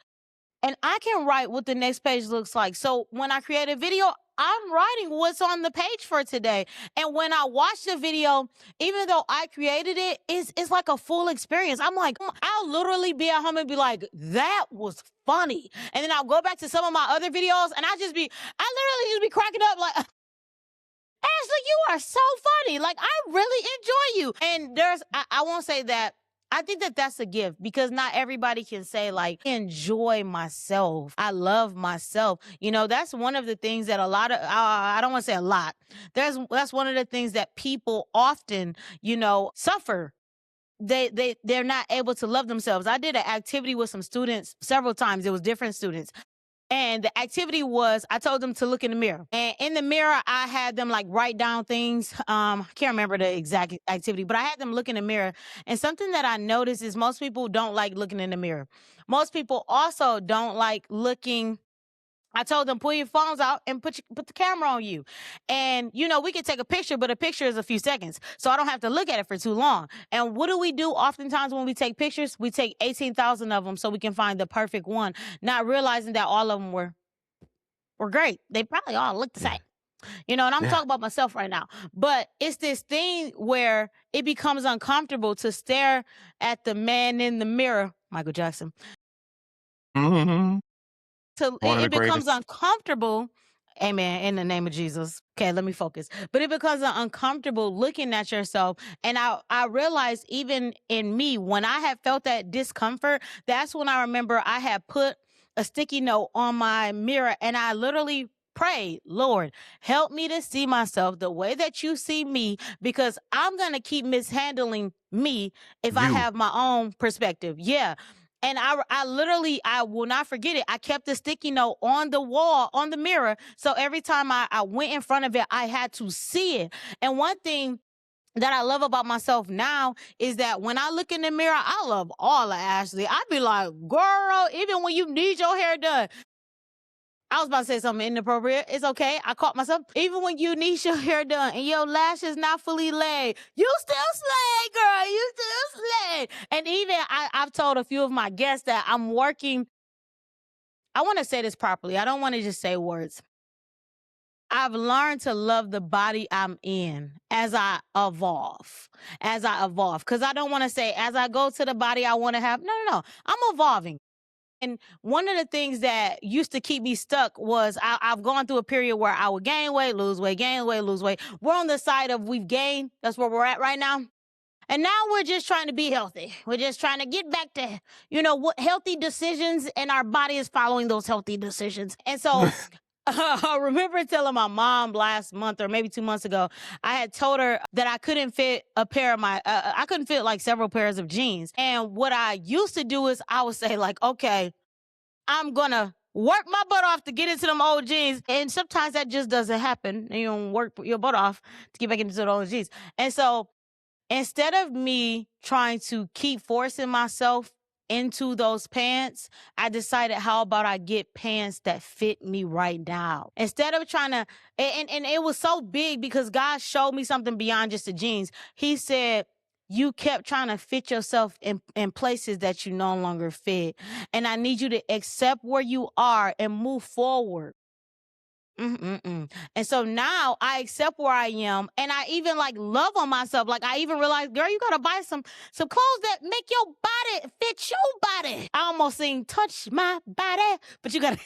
and I can write what the next page looks like. So when I create a video, I'm writing what's on the page for today. And when I watch the video, even though I created it, it's like a full experience. I'm like, I'll literally be at home and be like, that was funny. And then I'll go back to some of my other videos and I literally just be cracking up like, Ashley, you are so funny. Like, I really enjoy you. And I won't say that. I think that that's a gift because not everybody can say like, enjoy myself. I love myself. You know, that's one of the things that a lot of, I don't want to say a lot. That's one of the things that people often, you know, suffer. They're not able to love themselves. I did an activity with some students several times. It was different students. And the activity was, I told them to look in the mirror. And in the mirror, I had them like write down things. I can't remember the exact activity, but I had them look in the mirror. And something that I noticed is most people don't like looking in the mirror. Most people also don't like looking. I told them, pull your phones out and put the camera on you. And, we can take a picture, but a picture is a few seconds. So I don't have to look at it for too long. And what do we do oftentimes when we take pictures? We take 18,000 of them so we can find the perfect one, not realizing that all of them were great. They probably all look the Yeah. same. And I'm Yeah. talking about myself right now. But it's this thing where it becomes uncomfortable to stare at the man in the mirror, Michael Jackson. Mhm. So One of it the becomes greatest. uncomfortable. Amen. In the name of Jesus. Okay, let me focus. But it becomes uncomfortable looking at yourself. And I realized even in me, when I had felt that discomfort, that's when I remember I had put a sticky note on my mirror and I literally prayed, Lord, help me to see myself the way that you see me, because I'm going to keep mishandling me if I You. have my own perspective. Yeah. And I literally, I will not forget it. I kept the sticky note on the wall, on the mirror. So every time I went in front of it, I had to see it. And one thing that I love about myself now is that when I look in the mirror, I love all of Ashley. I be like, girl, even when you need your hair done. I was about to say something inappropriate. It's okay. I caught myself. Even when you need your hair done and your lashes not fully laid, you still slay, girl. You still slay. And even I've told a few of my guests that I'm working. I want to say this properly. I don't want to just say words. I've learned to love the body I'm in as I evolve. Because I don't want to say as I go to the body I want to have. No. I'm evolving. And one of the things that used to keep me stuck was I've gone through a period where I would gain weight, lose weight, gain weight, lose weight. We're on the side of we've gained. That's where we're at right now. And now we're just trying to be healthy. We're just trying to get back to, what healthy decisions, and our body is following those healthy decisions. And so I remember telling my mom last month or maybe 2 months ago, I had told her that I couldn't fit a pair of I couldn't fit like several pairs of jeans. And what I used to do is I would say like, okay, I'm gonna work my butt off to get into them old jeans. And sometimes that just doesn't happen. You don't work your butt off to get back into the old jeans. And so instead of me trying to keep forcing myself into those pants, I decided, how about I get pants that fit me right now? Instead of trying to, and it was so big because God showed me something beyond just the jeans. He said, you kept trying to fit yourself in places that you no longer fit. And I need you to accept where you are and move forward. Mm-mm-mm. And so now I accept where I am, and I even like love on myself. Like I even realized, girl, you gotta buy some clothes that make your body fit your body. I almost sing "Touch My Body," but you gotta.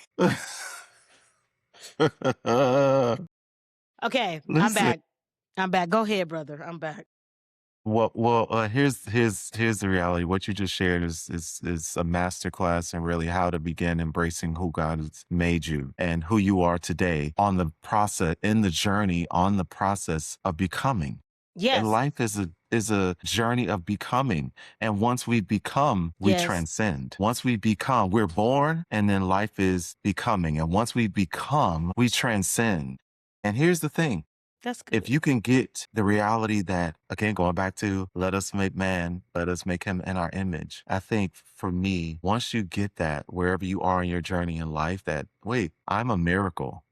Okay, I'm Listen. back. I'm back. Go ahead, brother. I'm back. Here's the reality. What you just shared is a masterclass in really how to begin embracing who God has made you and who you are today on the process, in the journey, on the process of becoming. And Yes. life is a journey of becoming. And once we become, we Yes. transcend. Once we become, we're born, and then life is becoming. And once we become, we transcend. And here's the thing. That's good. If you can get the reality that, again, going back to let us make man, let us make him in our image. I think for me, once you get that, wherever you are in your journey in life, that, wait, I'm a miracle.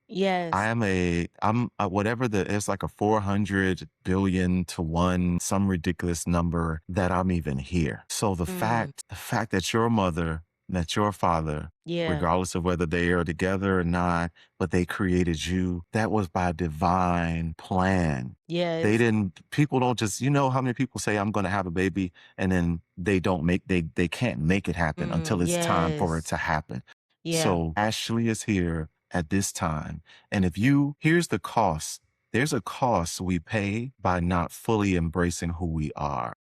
Yes. I'm whatever it's like a 400 billion to one, some ridiculous number that I'm even here. So the fact that your mother, that your father, Yeah. regardless of whether they are together or not, but they created you, that was by divine plan. Yes. People don't just, how many people say, I'm going to have a baby, and then they can't make it happen until it's time for it Yes. to happen. Yeah. So Ashley is here at this time. And here's the cost. There's a cost we pay by not fully embracing who we are.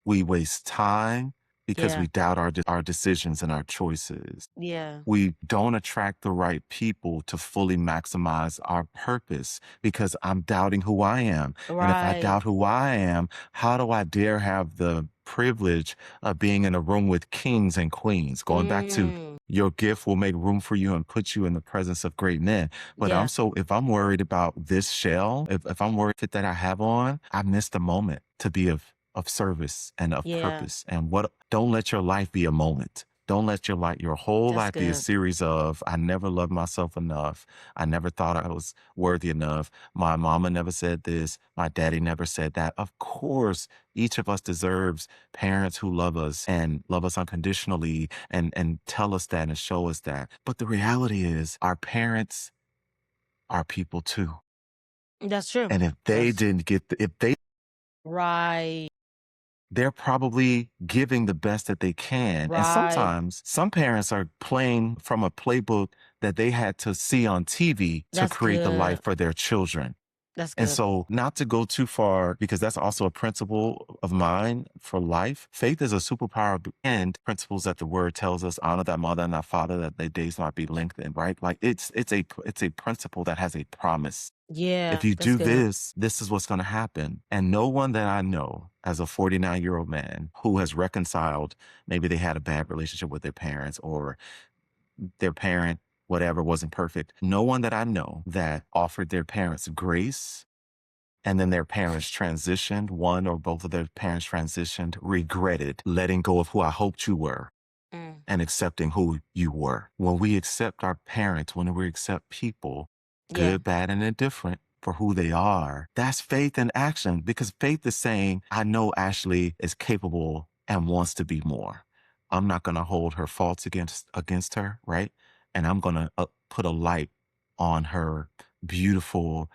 We waste time because Yeah. we doubt our decisions and our choices. Yeah. We don't attract the right people to fully maximize our purpose because I'm doubting who I am. And if I Right. doubt who I am, how do I dare have the privilege of being in a room with kings and queens? Going back to Your gift will make room for you and put you in the presence of great men. But Yeah. if I'm worried about this shell, if I'm worried that I have on, I miss the moment to be of service and of Yeah. purpose. And don't let your life be a moment. Don't let your whole That's life be a good. series of, I never loved myself enough. I never thought I was worthy enough. My mama never said this. My daddy never said that. Of course, each of us deserves parents who love us and love us unconditionally and tell us that and show us that. But the reality is our parents are people too. That's true. And if they That's didn't get the, if they right. they're probably giving the best that they can. And Right. sometimes some parents are playing from a playbook that they had to see on TV to That's create the life good. for their children. That's And good. so, not to go too far, because that's also a principle of mine for life. Faith is a superpower and principles that the word tells us: honor thy mother and thy father, that their days might be lengthened. Right? Like it's a principle that has a promise. Yeah, If you that's do good. this is what's going to happen. And no one that I know as a 49-year-old man who has reconciled, maybe they had a bad relationship with their parents or their parent, whatever, wasn't perfect. No one that I know that offered their parents grace and then their parents transitioned, one or both of their parents transitioned, regretted letting go of who I hoped you were Mm. and accepting who you were. When we accept our parents, when we accept people, Yeah. good, bad, and indifferent, for who they are, that's faith in action, because faith is saying, I know Ashley is capable and wants to be more. I'm not going to hold her faults against her, right? And I'm going to put a light on her beautiful,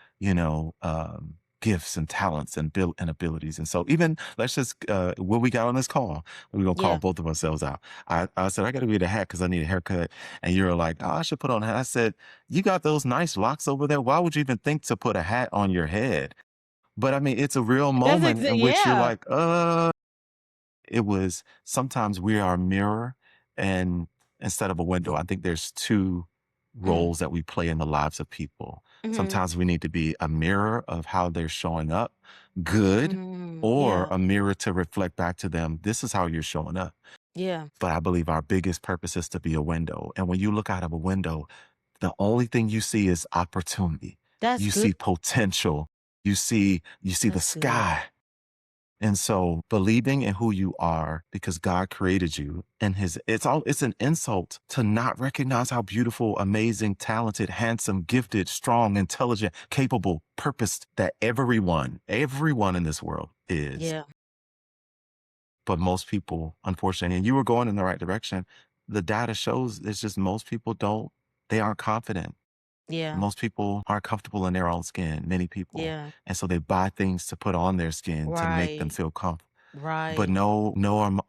gifts and talents and abilities. And so even let's just when we got on this call, we're gonna call Yeah. both of ourselves out. I said, I gotta be the hat because I need a haircut. And you were like, oh, I should put on a hat. I said, you got those nice locks over there. Why would you even think to put a hat on your head? But I mean, it's a real moment in which you're Yeah. like, it was sometimes we are a mirror and instead of a window. I think there's two Mm. roles that we play in the lives of people. Mhm. Sometimes we need to be a mirror of how they're showing up, good, or Yeah. a mirror to reflect back to them, this is how you're showing up. Yeah. But I believe our biggest purpose is to be a window. And when you look out of a window, the only thing you see is opportunity. That's You good. see potential. You see the That's good. sky. And so believing in who you are because God created you and it's an insult to not recognize how beautiful, amazing, talented, handsome, gifted, strong, intelligent, capable, purposed that everyone in this world is. Yeah. But most people, unfortunately, and you were going in the right direction, the data shows it's just most people they aren't confident. Yeah. Most people aren't comfortable in their own skin, many people. Yeah. And so they buy things to put on their skin to make them Right. feel comfortable. Right. But no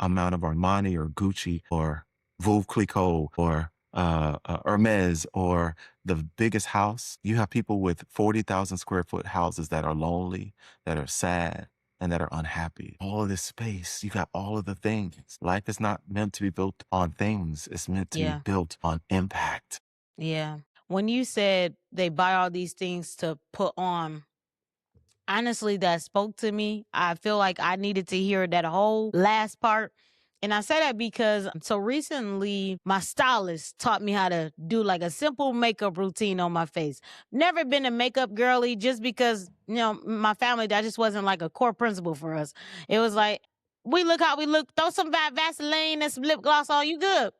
amount of Armani or Gucci or Veuve Clicquot or Hermes or the biggest house. You have people with 40,000 square foot houses that are lonely, that are sad, and that are unhappy. All of this space, you got all of the things. Life is not meant to be built on things. It's meant to be Yeah. built on impact. Yeah. When you said they buy all these things to put on, honestly, that spoke to me. I feel like I needed to hear that whole last part. And I say that because so recently my stylist taught me how to do like a simple makeup routine on my face. Never been a makeup girly just because, my family, that just wasn't like a core principle for us. It was like, we look how we look, throw some Vaseline and some lip gloss on, you good.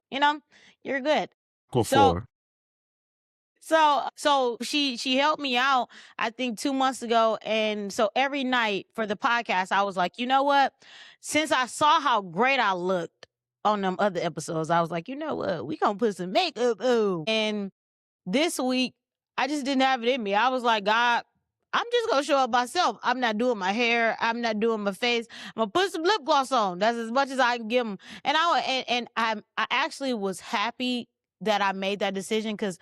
You're good. Go So for so she helped me out, I think 2 months ago. And so every night for the podcast, I was like, you know what? Since I saw how great I looked on them other episodes, I was like, you know what? We gonna put some makeup on. And this week, I just didn't have it in me. I was like, God, I'm just gonna show up myself. I'm not doing my hair. I'm not doing my face. I'm gonna put some lip gloss on. That's as much as I can give them. And I actually was happy that I made that decision because,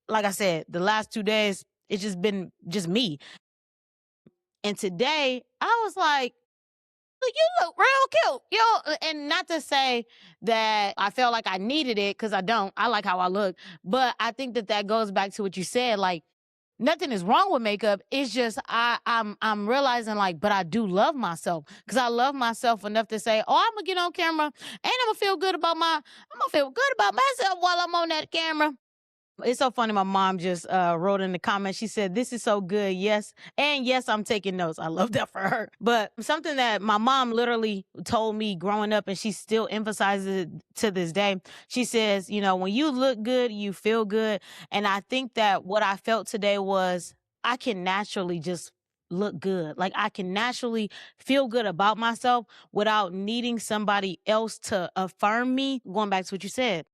like I said, the last 2 days, it's just been just me. And today, I was like, "Look, you look real cute." And not to say that I felt like I needed it, because I don't. I like how I look. But I think that goes back to what you said. Like, nothing is wrong with makeup. It's just I'm realizing like, but I do love myself because I love myself enough to say, oh, I'm gonna get on camera and I'm gonna feel good about myself while I'm on that camera. It's so funny. My mom just wrote in the comments. She said, "This is so good." Yes, and yes, I'm taking notes. I love that for her. But something that my mom literally told me growing up, and she still emphasizes it to this day. She says, "You know, when you look good, you feel good." And I think that what I felt today was I can naturally just look good. Like I can naturally feel good about myself without needing somebody else to affirm me. Going back to what you said,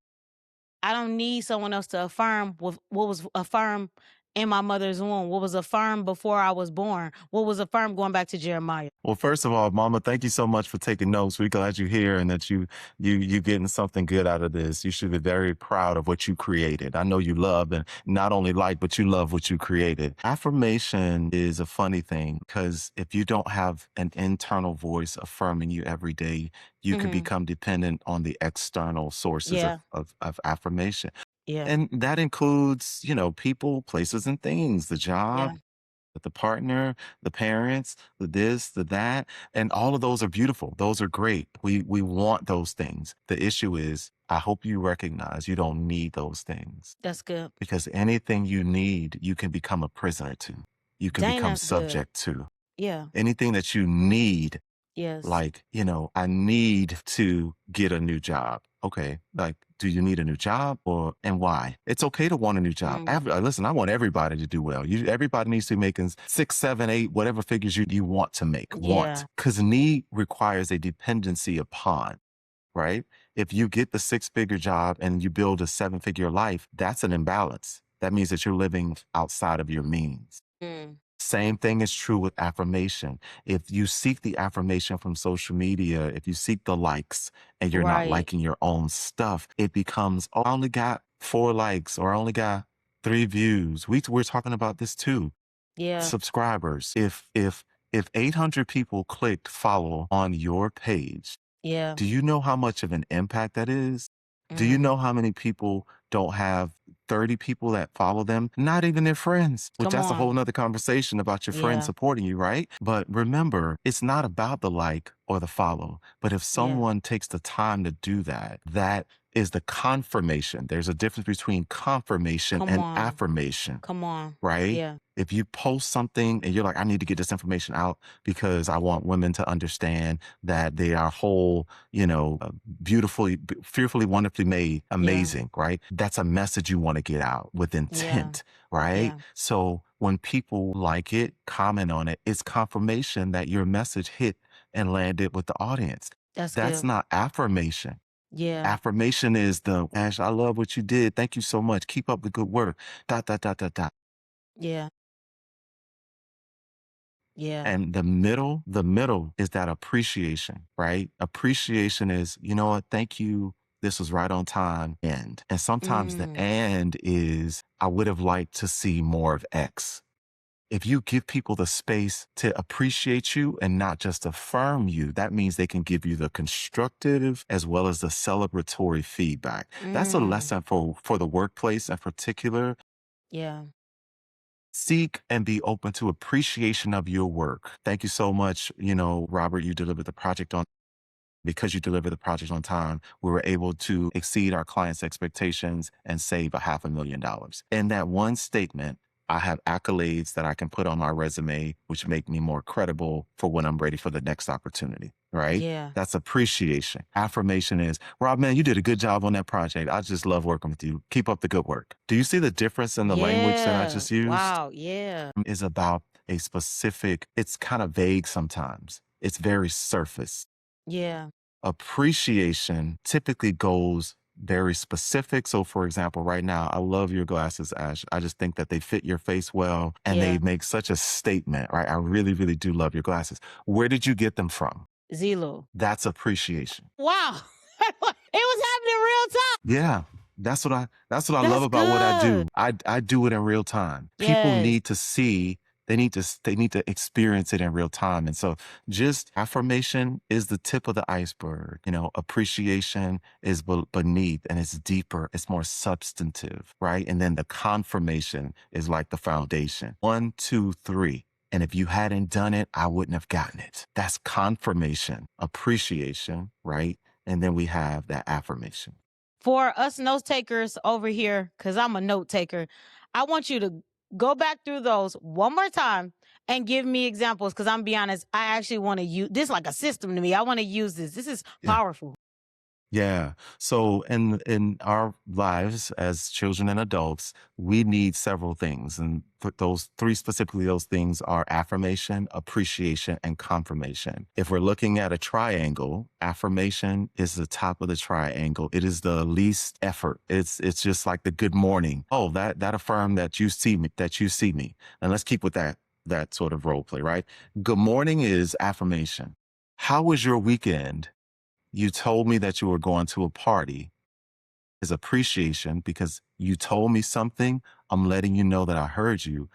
I don't need someone else to affirm what was affirmed in my mother's womb, what was affirmed before I was born, what was affirmed going back to Jeremiah. Well, first of all, Mama, thank you so much for taking notes. We're glad you're here and that you getting something good out of this. You should be very proud of what you created. I know you love and not only like, but you love what you created. Affirmation is a funny thing because if you don't have an internal voice affirming you every day, you can Mhm. become dependent on the external sources Yeah. of affirmation. Yeah. And that includes, people, places, and things, the job, Yeah. the partner, the parents, the this, the that, and all of those are beautiful. Those are great. We want those things. The issue is, I hope you recognize you don't need those things That's good. because anything you need, you can become a prisoner to. You can Dang, become that's good. subject to. Yeah. Anything that you need, Yes. like, I need to get a new job. Okay. Like, do you need a new job and why? It's okay to want a new job. Listen, I want everybody to do well. Everybody needs to be making 6, 7, 8, whatever figures you want to make. Yeah. Because need requires a dependency upon, right? If you get the 6-figure job and you build a 7-figure life, that's an imbalance. That means that you're living outside of your means. Mm. Same thing is true with affirmation. If you seek the affirmation from social media, if you seek the likes and you're not Right. liking your own stuff, it becomes, oh, I only got 4 likes or I only got 3 views. We're talking about this too. Yeah. Subscribers. If 800 people clicked follow on your page, Yeah. do you know how much of an impact that is? Do you know how many people don't have 30 people that follow them? Not even their friends, which Come that's a on. whole nother conversation about your friends Yeah. supporting you, right? But remember, it's not about the like or the follow. But if Yeah. someone takes the time to do that, that is the confirmation. There's a difference between confirmation Come and on. affirmation, Come on. right? Yeah. If you post something and you're like, I need to get this information out because I want women to understand that they are whole, beautifully, fearfully, wonderfully made, amazing, right? That's a message you want to get out with intent, right? Yeah. So when people like it, comment on it, it's confirmation that your message hit and landed with the audience. That's That's good. not affirmation. Yeah. Affirmation is Ash, I love what you did. Thank you so much. Keep up the good work. Dot, dot, dot, dot, dot. Yeah. Yeah. And the middle is that appreciation, right? Appreciation is, you know what? Thank you. This was right on time. And sometimes the and is, I would have liked to see more of X. If you give people the space to appreciate you and not just affirm you, that means they can give you the constructive as well as the celebratory feedback. That's a lesson for the workplace in particular. Yeah. Seek and be open to appreciation of your work. Thank you so much. Robert, you delivered the project because you delivered the project on time. We were able to exceed our clients' expectations and save $500,000. In that one statement, I have accolades that I can put on my resume, which make me more credible for when I'm ready for the next opportunity, right? Yeah. That's appreciation. Affirmation is, Rob, man, you did a good job on that project. I just love working with you. Keep up the good work. Do you see the difference in the language that I just used? Wow. Yeah. Is about a specific, it's kind of vague sometimes. It's very surface. Yeah. Appreciation typically goes very specific. So, for example, right now, I love your glasses, Ash. I just think that they fit your face well and they make such a statement, right? I really, really do love your glasses. Where did you get them from? Zillow. That's appreciation. Wow. It was happening in real time. Yeah. That's what I love about what I do. I do it in real time. People Yes. need to see They need to experience it in real time. And so just affirmation is the tip of the iceberg. You know, appreciation is beneath and it's deeper, it's more substantive, right? And then the confirmation is like the foundation. One, two, three. And if you hadn't done it, I wouldn't have gotten it. That's confirmation, appreciation, right? And then we have that affirmation. For us note takers over here, because I'm a note taker, I want you to go back through those one more time and give me examples. Because I'm be honest, I actually want to use this like a system to me. I want to use this. This is Yeah. powerful. Yeah. So in our lives as children and adults, we need several things. And those three specifically, those things are affirmation, appreciation, and confirmation. If we're looking at a triangle, affirmation is the top of the triangle. It is the least effort. It's just like the good morning. Oh, that affirm that you see me, that you see me. And let's keep with that sort of role play, right? Good morning is affirmation. How was your weekend? You told me that you were going to a party is appreciation because you told me something. I'm letting you know that I heard you.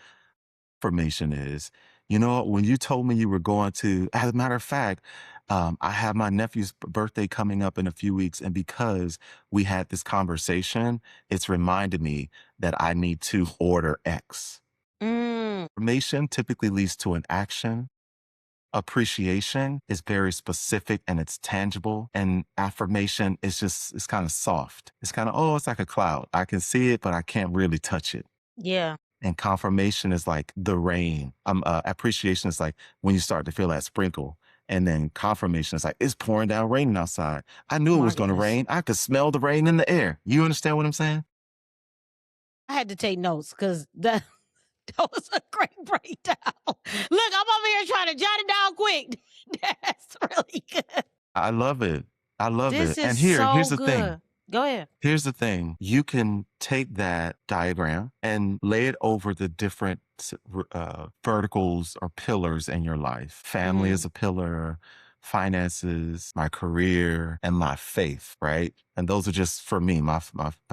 Affirmation is, you know, when you told me you were going to, as a matter of fact, I have my nephew's birthday coming up in a few weeks. And because we had this conversation, it's reminded me that I need to order X. Mm, Affirmation typically leads to an action. Appreciation is very specific and it's tangible. And affirmation is just, it's kind of soft. It's kind of, oh, it's like a cloud. I can see it, but I can't really touch it. yeah. And confirmation is like the rain. Appreciation is like when you start to feel that sprinkle. And then confirmation is like, it's pouring down raining outside. I knew it My was going to goodness. rain. I could smell the rain in the air. You understand what I'm saying? I had to take notes because that was a great breakdown. Look, I'm over here trying to jot it down quick. That's really good. I love it. I love This it. And is here's so the thing. good. Go ahead. Here's the thing. You can take that diagram and lay it over the different verticals or pillars in your life. Family is a pillar, finances, my career, and my faith, right? And those are just for me, my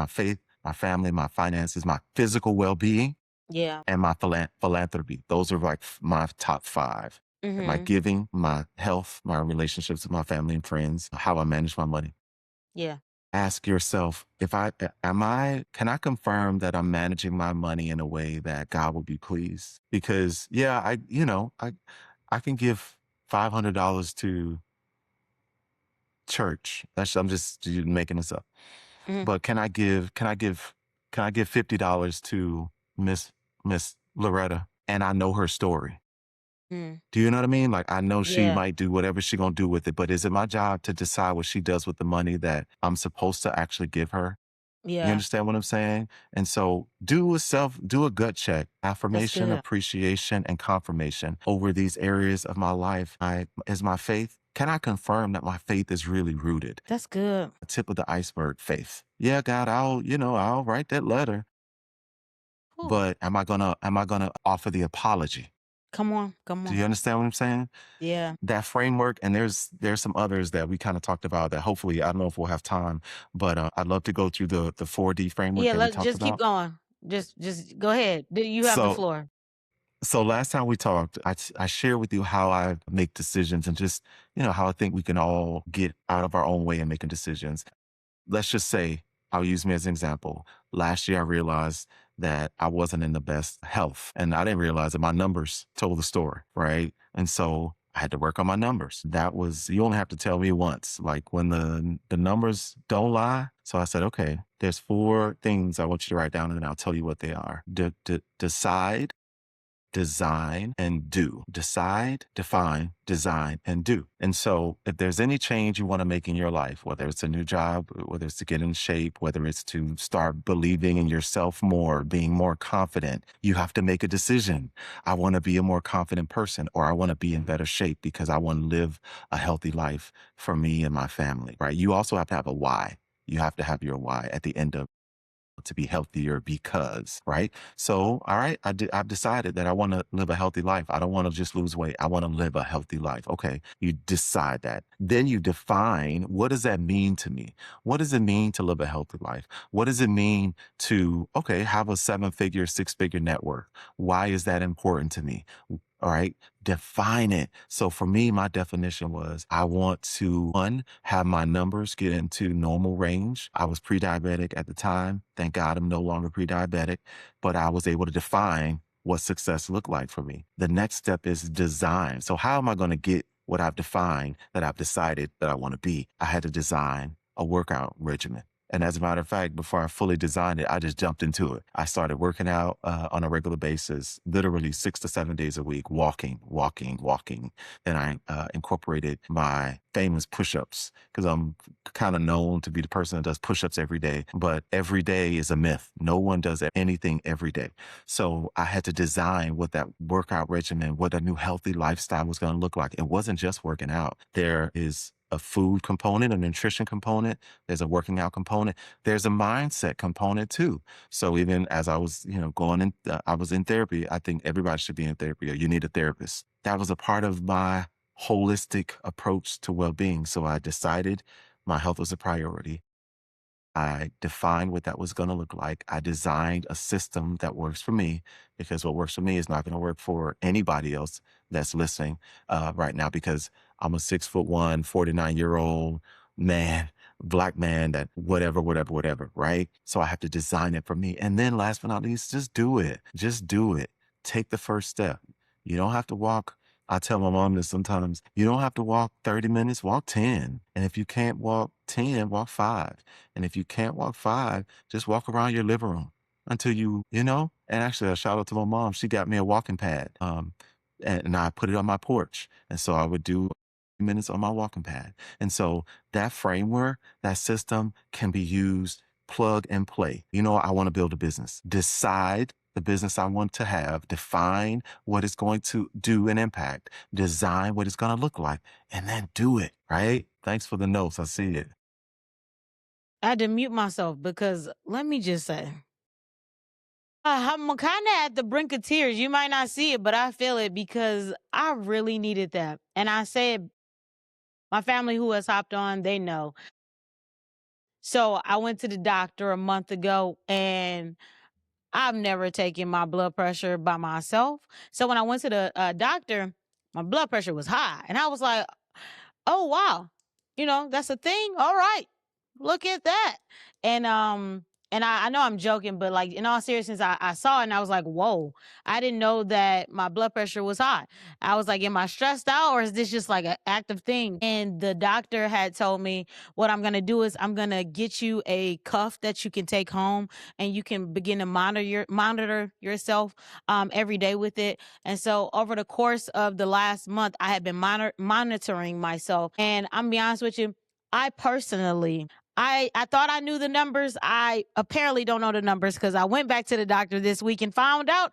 faith, my family, my finances, my physical well-being, Yeah. and my philanthropy. Those are like my top five. My Mm-hmm. giving, my health, my relationships with my family and friends, how I manage my money. Yeah. Ask yourself, if I can I confirm that I'm managing my money in a way that God will be pleased? Because yeah, I can give $500 to church. I'm just making this up. Mm-hmm. But can I give $50 to Miss Loretta and I know her story? Do you know what I mean? Like I know she Yeah. might do whatever she gonna do with it, but is it my job to decide what she does with the money that I'm supposed to actually give her? You Yeah. understand what I'm saying? And so do a gut check, That's affirmation, good. appreciation, and confirmation over these areas of my life. Is my faith, can I confirm that my faith is really rooted? That's good. The tip of the iceberg, faith. Yeah, God, I'll write that letter, Whew. but am I gonna offer the apology? Come on. Come Do on. you understand what I'm saying? Yeah. That framework, and there's some others that we kind of talked about that hopefully I don't know if we'll have time, but I'd love to go through the 4D framework Yeah. that we Let's talked just keep about. going. Just go ahead. You have the So floor. so last time we talked, I shared with you how I make decisions and just how I think we can all get out of our own way in making decisions. Let's just say I'll use me as an example. Last year I realized that I wasn't in the best health and I didn't realize that my numbers told the story, right? And so I had to work on my numbers. That was, you only have to tell me once, like when the numbers don't lie. So I said, okay, there's 4 things I want you to write down and then I'll tell you what they are. Decide, design, and do. Decide, define, design, and do. And so if there's any change you want to make in your life, whether it's a new job, whether it's to get in shape, whether it's to start believing in yourself more, being more confident, you have to make a decision. I want to be a more confident person, or I want to be in better shape because I want to live a healthy life for me and my family, right? You also have to have a why. You have to have your why at the end of to be healthier because, right? So, all right, I've decided that I want to live a healthy life. I don't want to just lose weight. I want to live a healthy life. Okay, you decide that. Then you define, what does that mean to me? What does it mean to live a healthy life? What does it mean to, okay, have a 7-figure, 6-figure net worth? Why is that important to me? All right, define it. So for me, my definition was, I want to, one, have my numbers get into normal range. I was pre-diabetic at the time. Thank God I'm no longer pre-diabetic, but I was able to define what success looked like for me. The next step is design. So how am I going to get what I've defined, that I've decided that I want to be? I had to design a workout regimen. And as a matter of fact, before I fully designed it, I just jumped into it. I started working out on a regular basis, literally 6 to 7 days a week, walking. Then I incorporated my famous push-ups, because I'm kind of known to be the person that does push-ups every day. But every day is a myth. No one does anything every day. So I had to design what that workout regimen, what a new healthy lifestyle was going to look like. It wasn't just working out. There is a food component, a nutrition component. There's a working out component. There's a mindset component too. So even as I was, going in, I was in therapy. I think everybody should be in therapy, or you need a therapist. That was a part of my holistic approach to well-being. So I decided my health was a priority. I defined what that was going to look like. I designed a system that works for me, because what works for me is not going to work for anybody else that's listening right now, because I'm a 6'1", 49-year-old man, Black man, that whatever, right? So I have to design it for me. And then last but not least, just do it. Just do it. Take the first step. You don't have to walk. I tell my mom this sometimes. You don't have to walk 30 minutes, walk 10. And if you can't walk 10, walk 5. And if you can't walk 5, just walk around your living room until and actually a shout out to my mom. She got me a walking pad. And I put it on my porch. And so I would do minutes on my walking pad. And so that framework, that system can be used plug and play. I want to build a business. Decide the business I want to have, define what it's going to do and impact, design what it's going to look like, and then do it, right? Thanks for the notes. I see it. I had to mute myself because let me just say, I'm kind of at the brink of tears. You might not see it, but I feel it because I really needed that. And I said, my family who has hopped on, they know. So I went to the doctor a month ago, and I've never taken my blood pressure by myself. So when I went to the doctor, my blood pressure was high. And I was like, oh, wow. That's a thing. All right. Look at that. And I know I'm joking, but like in all seriousness, I saw it and I was like, whoa, I didn't know that my blood pressure was high. I was like, am I stressed out, or is this just like an active thing? And the doctor had told me, what I'm going to do is I'm going to get you a cuff that you can take home, and you can begin to monitor yourself every day with it. And so over the course of the last month, I have been monitoring myself. And I'm be honest with you, I personally, I thought I knew the numbers. I apparently don't know the numbers, because I went back to the doctor this week and found out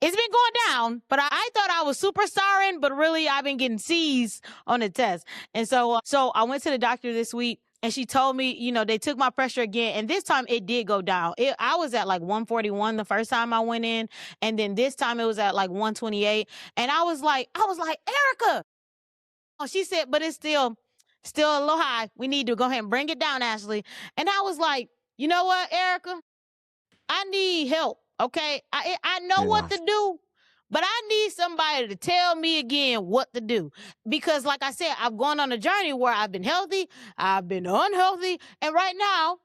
it's been going down. But I thought I was superstaring, but really I've been getting C's on the test. And so I went to the doctor this week, and she told me, they took my pressure again, and this time it did go down. I was at like 141 the first time I went in, and then this time it was at like 128. And I was like, Erica. Oh, she said, but it's still a little high. We need to go ahead and bring it down, Ashley. And I was like, you know what, Erica? I need help. Okay. I know what to do, but I need somebody to tell me again what to do. Because like I said, I've gone on a journey where I've been healthy, I've been unhealthy. And right now,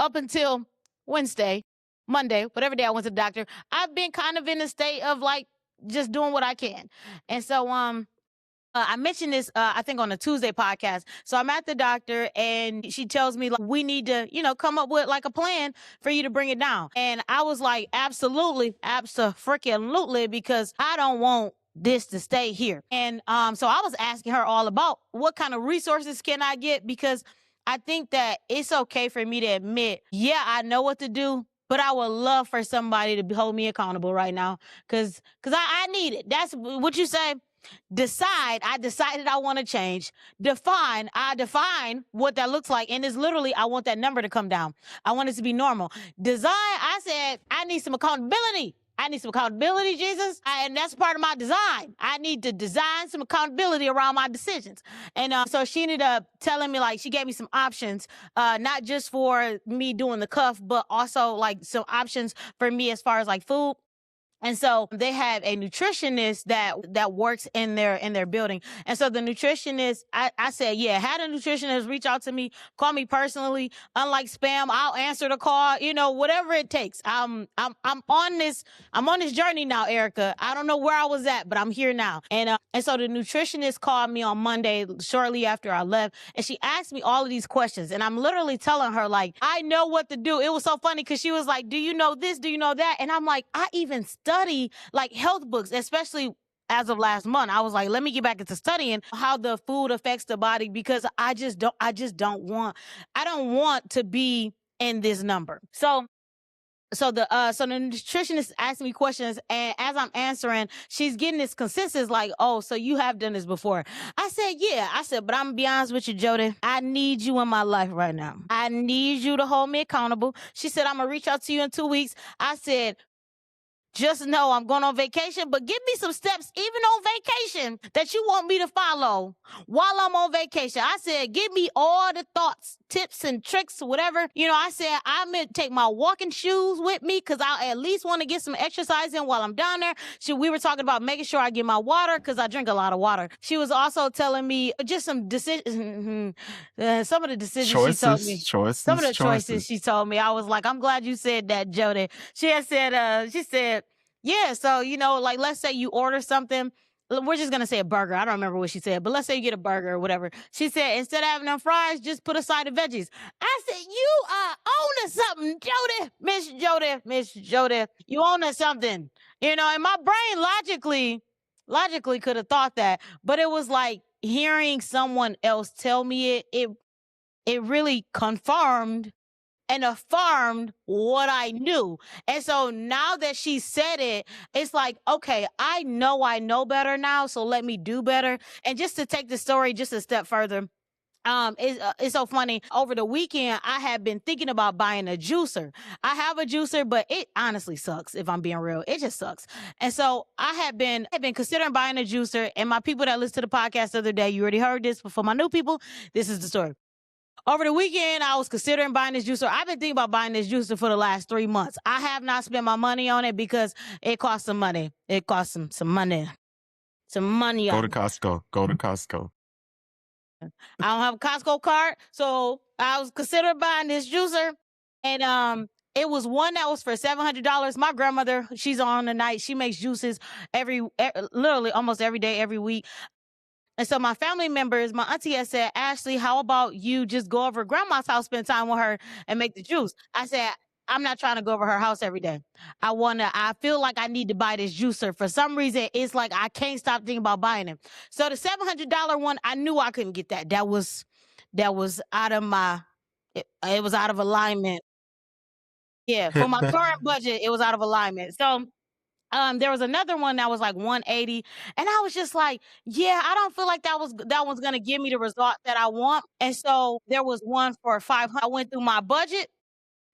up until Monday, whatever day I went to the doctor, I've been kind of in a state of like just doing what I can. And so, I mentioned this, I think on a Tuesday podcast. So I'm at the doctor, and she tells me, like, we need to, come up with like a plan for you to bring it down. And I was like, absolutely, because I don't want this to stay here. And so I was asking her all about what kind of resources can I get, because I think that it's okay for me to admit, yeah, I know what to do, but I would love for somebody to hold me accountable right now, because I need it. That's what you say. Decide, I decided I want to change. Define, I define what that looks like. And it's literally, I want that number to come down. I want it to be normal. Design, I said, I need some accountability. I need some accountability, Jesus. And that's part of my design. I need to design some accountability around my decisions. And so she ended up telling me, like, she gave me some options, not just for me doing the cuff, but also like some options for me as far as like food. And so they have a nutritionist that works in their building. And so the nutritionist, I said, yeah, had a nutritionist reach out to me, call me personally. Unlike spam, I'll answer the call, whatever it takes. I'm on this journey now, Erica. I don't know where I was at, but I'm here now. And so the nutritionist called me on Monday shortly after I left, and she asked me all of these questions. And I'm literally telling her, like, I know what to do. It was so funny because she was like, do you know this? Do you know that? And I'm like, I even study like health books, especially as of last month. I was like, let me get back into studying how the food affects the body, because I don't want to be in this number. So the nutritionist asked me questions, and as I'm answering, she's getting this consensus like, oh, so you have done this before. I said, yeah. I said, but I'm gonna be honest with you, Jody. I need you in my life right now. I need you to hold me accountable. She said, I'm gonna reach out to you in 2 weeks. I said, just know I'm going on vacation, but give me some steps, even on vacation, that you want me to follow while I'm on vacation. I said, give me all the thoughts, tips, and tricks, whatever. I said, I'm going to take my walking shoes with me because I at least want to get some exercise in while I'm down there. We were talking about making sure I get my water because I drink a lot of water. She was also telling me just some decisions, some of the decisions she told me. Some of the choices she told me. I was like, I'm glad you said that, Jody. She said, yeah, so, like, let's say you order something. We're just going to say a burger. I don't remember what she said, but let's say you get a burger or whatever. She said, instead of having them fries, just put a side of veggies. I said, you are owning something, Jody. Miss Jody, you owning something. And my brain logically could have thought that, but it was like hearing someone else tell me it really confirmed and affirmed what I knew. And so now that she said it, it's like, okay, I know better now, so let me do better. And just to take the story just a step further, it's so funny. Over the weekend, I had been thinking about buying a juicer. I have a juicer, but it honestly sucks, if I'm being real. It just sucks. And so I had been considering buying a juicer. And my people that listened to the podcast the other day, you already heard this, but for my new people, this is the story. Over the weekend, I was considering buying this juicer. I've been thinking about buying this juicer for the last 3 months. I have not spent my money on it because it costs some money. It costs some money. Some money. Go to Costco. I don't have a Costco card, so I was considering buying this juicer. And it was one that was for $700. My grandmother, she's on the night. She makes juices literally almost every day, every week. And so my family members, my auntie had said, Ashley, how about you just go over to grandma's house, spend time with her, and make the juice? I said, I'm not trying to go over her house every day. I feel like I need to buy this juicer. For some reason, it's like I can't stop thinking about buying it. So the $700 one, I knew I couldn't get that. That was out of it was out of alignment. Yeah, for my current budget, it was out of alignment. So there was another one that was like 180, and I was just like, yeah, I don't feel like that one's gonna give me the result that I want. And so there was one for 500. I went through my budget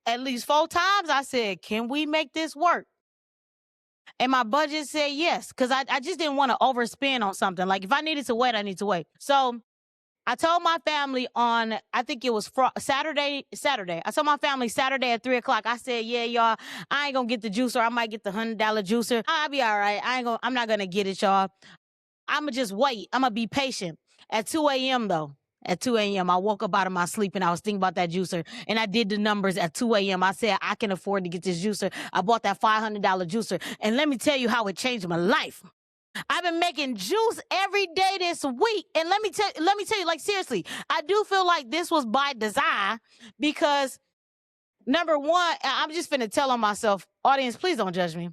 at least 4 times. I said, can we make this work? And my budget said yes, because I just didn't want to overspend on something. Like if I needed to wait, I need to wait. So I told my family on, I think it was Saturday. I told my family Saturday at 3:00. I said, yeah, y'all, I ain't gonna get the juicer. I might get the $100 juicer. I'll be all right. I'm not gonna get it, y'all. I'm gonna just wait. I'm gonna be patient. At 2 a.m. though, at 2 a.m., I woke up out of my sleep and I was thinking about that juicer. And I did the numbers at 2 a.m. I said, I can afford to get this juicer. I bought that $500 juicer. And let me tell you how it changed my life. I've been making juice every day this week. And let me tell you, like, seriously, I do feel like this was by design because, number one, I'm just finna tell on myself, audience, please don't judge me.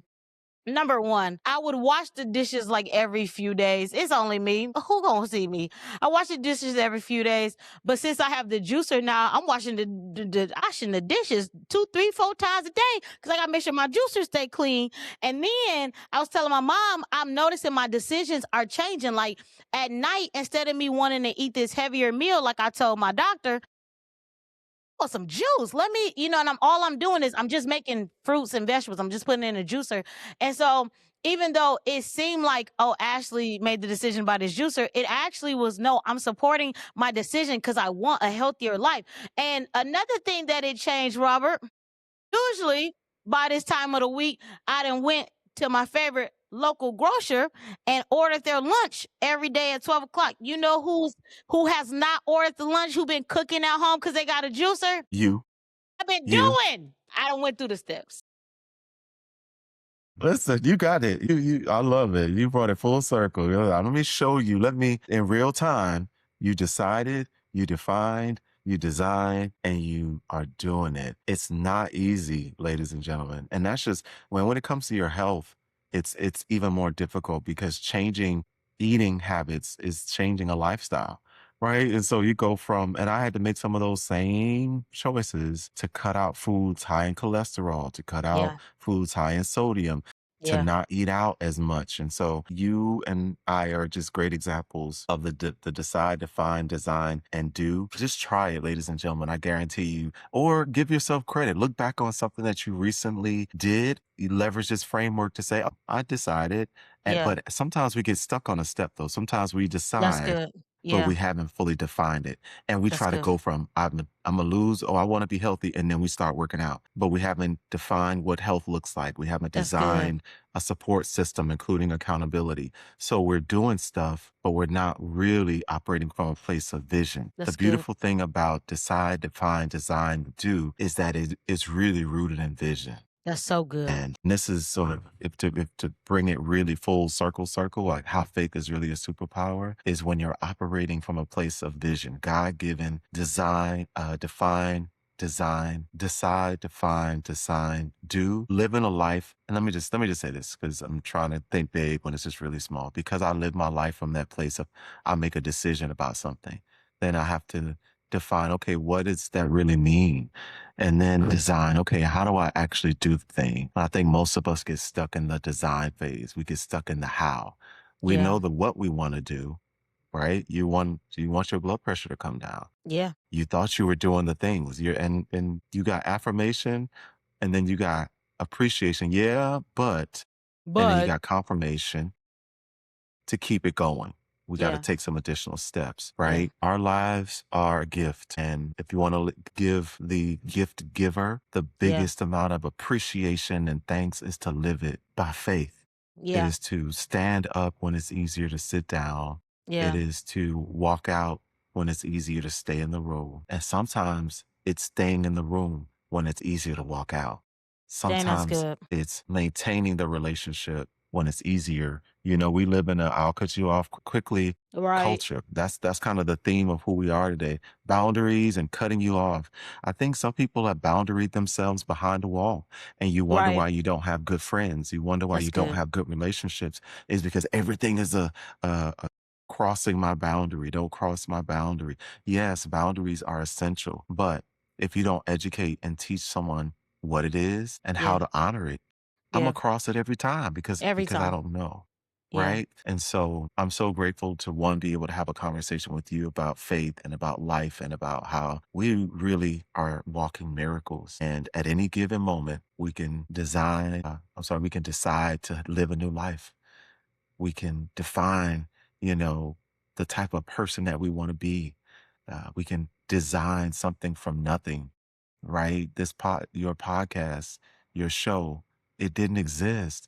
Number one, I would wash the dishes like every few days. It's only me. Who gonna see me? I wash the dishes every few days. But since I have the juicer now, I'm washing washing the dishes 2, 3, 4 times a day because I gotta make sure my juicer stay clean. And then I was telling my mom, I'm noticing my decisions are changing. Like at night, instead of me wanting to eat this heavier meal, like I told my doctor, want some juice. Let me, and I'm doing is I'm just making fruits and vegetables. I'm just putting it in a juicer. And so even though it seemed like, oh, Ashley made the decision about his juicer, it actually was no, I'm supporting my decision because I want a healthier life. And another thing that it changed, Robert, usually by this time of the week, I done went to my favorite local grocer and ordered their lunch every day at 12 o'clock. You know who has not ordered the lunch, who been cooking at home because they got a juicer? You, I've been you. doing. I done went through the steps. Listen, you got it. I love it. You brought it full circle. You're like, let me show you. In real time, you decided, you defined, you designed, and you are doing it. It's not easy, ladies and gentlemen. And that's just when it comes to your health, it's even more difficult because changing eating habits is changing a lifestyle. Right. And so you go and I had to make some of those same choices to cut out foods high in cholesterol, to cut out Yeah. foods high in sodium, to Yeah. not eat out as much. And so you and I are just great examples of the decide, define, design, and do. Just try it, ladies and gentlemen. I guarantee you. Or give yourself credit. Look back on something that you recently did. You leverage this framework to say, oh, I decided. Yeah. But sometimes we get stuck on a step though. Sometimes we That's decide, good. but Yeah. we haven't fully defined it. And we That's try to good. go from I'm gonna lose, oh, I want to be healthy, and then we start working out. But we haven't defined what health looks like. We haven't That's good. designed a support system, including accountability. So we're doing stuff, but we're not really operating from a place of vision. The That's good. beautiful thing about decide, define, design, do is that it's really rooted in vision. That's so good. And this is sort of if to bring it really full circle, like how faith is really a superpower is when you're operating from a place of vision, God given, design, define, design, decide, define, design, do, living a life. And let me just say this because I'm trying to think big when it's just really small. Because I live my life from that place of I make a decision about something, then I have to define, okay, what does that really mean? And then design, okay, how do I actually do the thing? I think most of us get stuck in the design phase. We get stuck in the how. We Yeah. know the what we want to do, right? You want your blood pressure to come down. Yeah. You thought you were doing the things. And you got affirmation and then you got appreciation. Yeah, but and then you But got confirmation to keep it going. We got to yeah. take some additional steps, Yeah. right? Our lives are a gift. And if you want to give the gift giver the Yeah. biggest amount of appreciation and thanks is to live it by faith. It Yeah. is to stand up when it's easier to sit down. It Yeah. is to walk out when it's easier to stay in the room. And sometimes it's staying in the room when it's easier to walk out. Dang, that's Sometimes good. it's maintaining the relationship when it's easier. We live in I'll cut you off quickly Right. culture. That's kind of the theme of who we are today. Boundaries and cutting you off. I think some people have boundaried themselves behind a wall and you wonder Right. why you don't have good friends. You wonder why That's you don't good. have good relationships is because everything is a crossing my boundary. Don't cross my boundary. Yes, boundaries are essential, but if you don't educate and teach someone what it is and how Yeah. to honor it, I'm Yeah. gonna cross it every time because Every I time. don't know. Yeah. Right. And so I'm so grateful to be able to have a conversation with you about faith and about life and about how we really are walking miracles. And at any given moment, we can we can decide to live a new life. We can define, the type of person that we want to be. We can design something from nothing, right? Your podcast, your show, it didn't exist.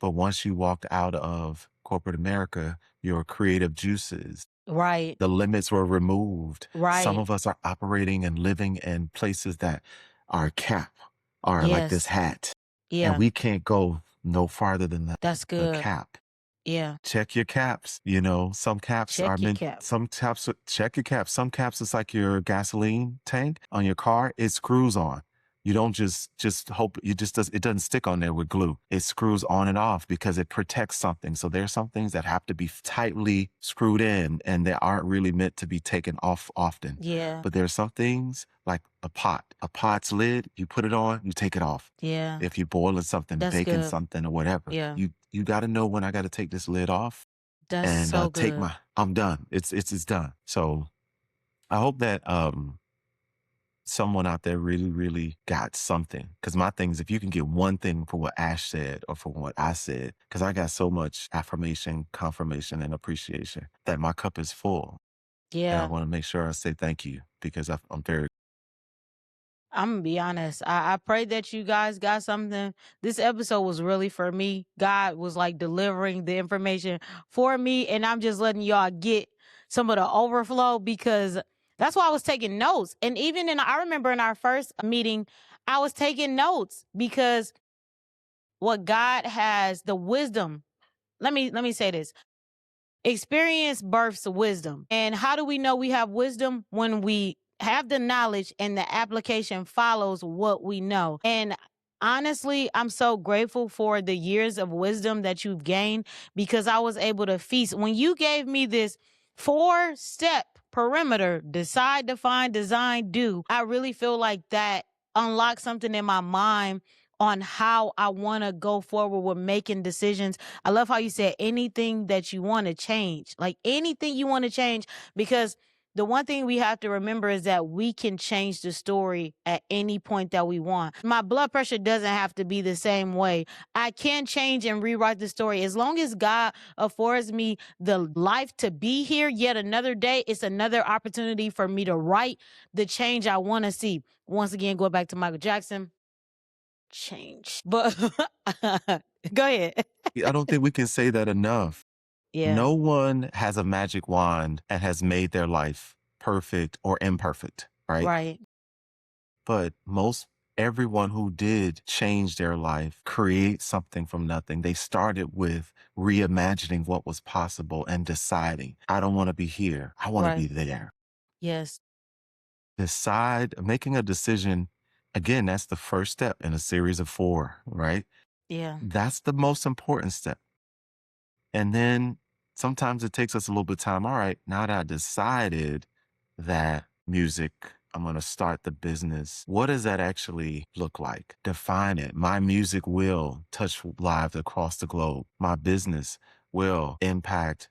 But once you walked out of corporate America, your creative juices, Right. the limits were removed. Some Right. of us are operating and living in places that our cap are like this Yes. hat. And Yeah. we can't go no farther than That's the good. cap. Yeah. Check your caps. Some caps are Check your meant, cap. check your caps. Some caps is like your gasoline tank on your car. It screws on. You don't just hope you just does it doesn't stick on there with glue. It screws on and off because it protects something. So there's some things that have to be tightly screwed in and they aren't really meant to be taken off often. Yeah. But there's some things like a pot's lid, you put it on, you take it off. Yeah. If you're boiling something, That's baking good. something or whatever, Yeah. you got to know when I got to take this lid off That's and so take good. my I'm done. It's done. So I hope that someone out there really, really got something. Because my thing is, if you can get one thing for what Ash said or for what I said, because I got so much affirmation, confirmation, and appreciation that my cup is full. And I Yeah. want to make sure I say thank you because I'm very, I'm gonna be honest. I pray that you guys got something. This episode was really for me. God was like delivering the information for me, and I'm just letting y'all get some of the overflow because that's why I was taking notes. And even I remember in our first meeting, I was taking notes because what God has, the wisdom. Let me say this. Experience births wisdom. And how do we know we have wisdom? When we have the knowledge and the application follows what we know. And honestly, I'm so grateful for the years of wisdom that you've gained because I was able to feast. When you gave me this 4-step perimeter, decide, define, design, do, I really feel like that unlocked something in my mind on how I want to go forward with making decisions. I love how you said anything that you want to change, like anything you want to change, because the one thing we have to remember is that we can change the story at any point that we want. My blood pressure doesn't have to be the same way. I can change and rewrite the story. As long as God affords me the life to be here yet another day, it's another opportunity for me to write the change I want to see. Once again, going back to Michael Jackson, change. But go ahead. I don't think we can say that enough. Yeah. No one has a magic wand and has made their life perfect or imperfect, right? Right. But most everyone who did change their life, create something from nothing, they started with reimagining what was possible and deciding, I don't want to be here. I want to be Right. there. Yes. Decide, making a decision. Again, that's the first step in a series of four, right? Yeah. That's the most important step. And then sometimes it takes us a little bit of time. All right, now that I decided that music, I'm going to start the business. What does that actually look like? Define it. My music will touch lives across the globe. My business will impact,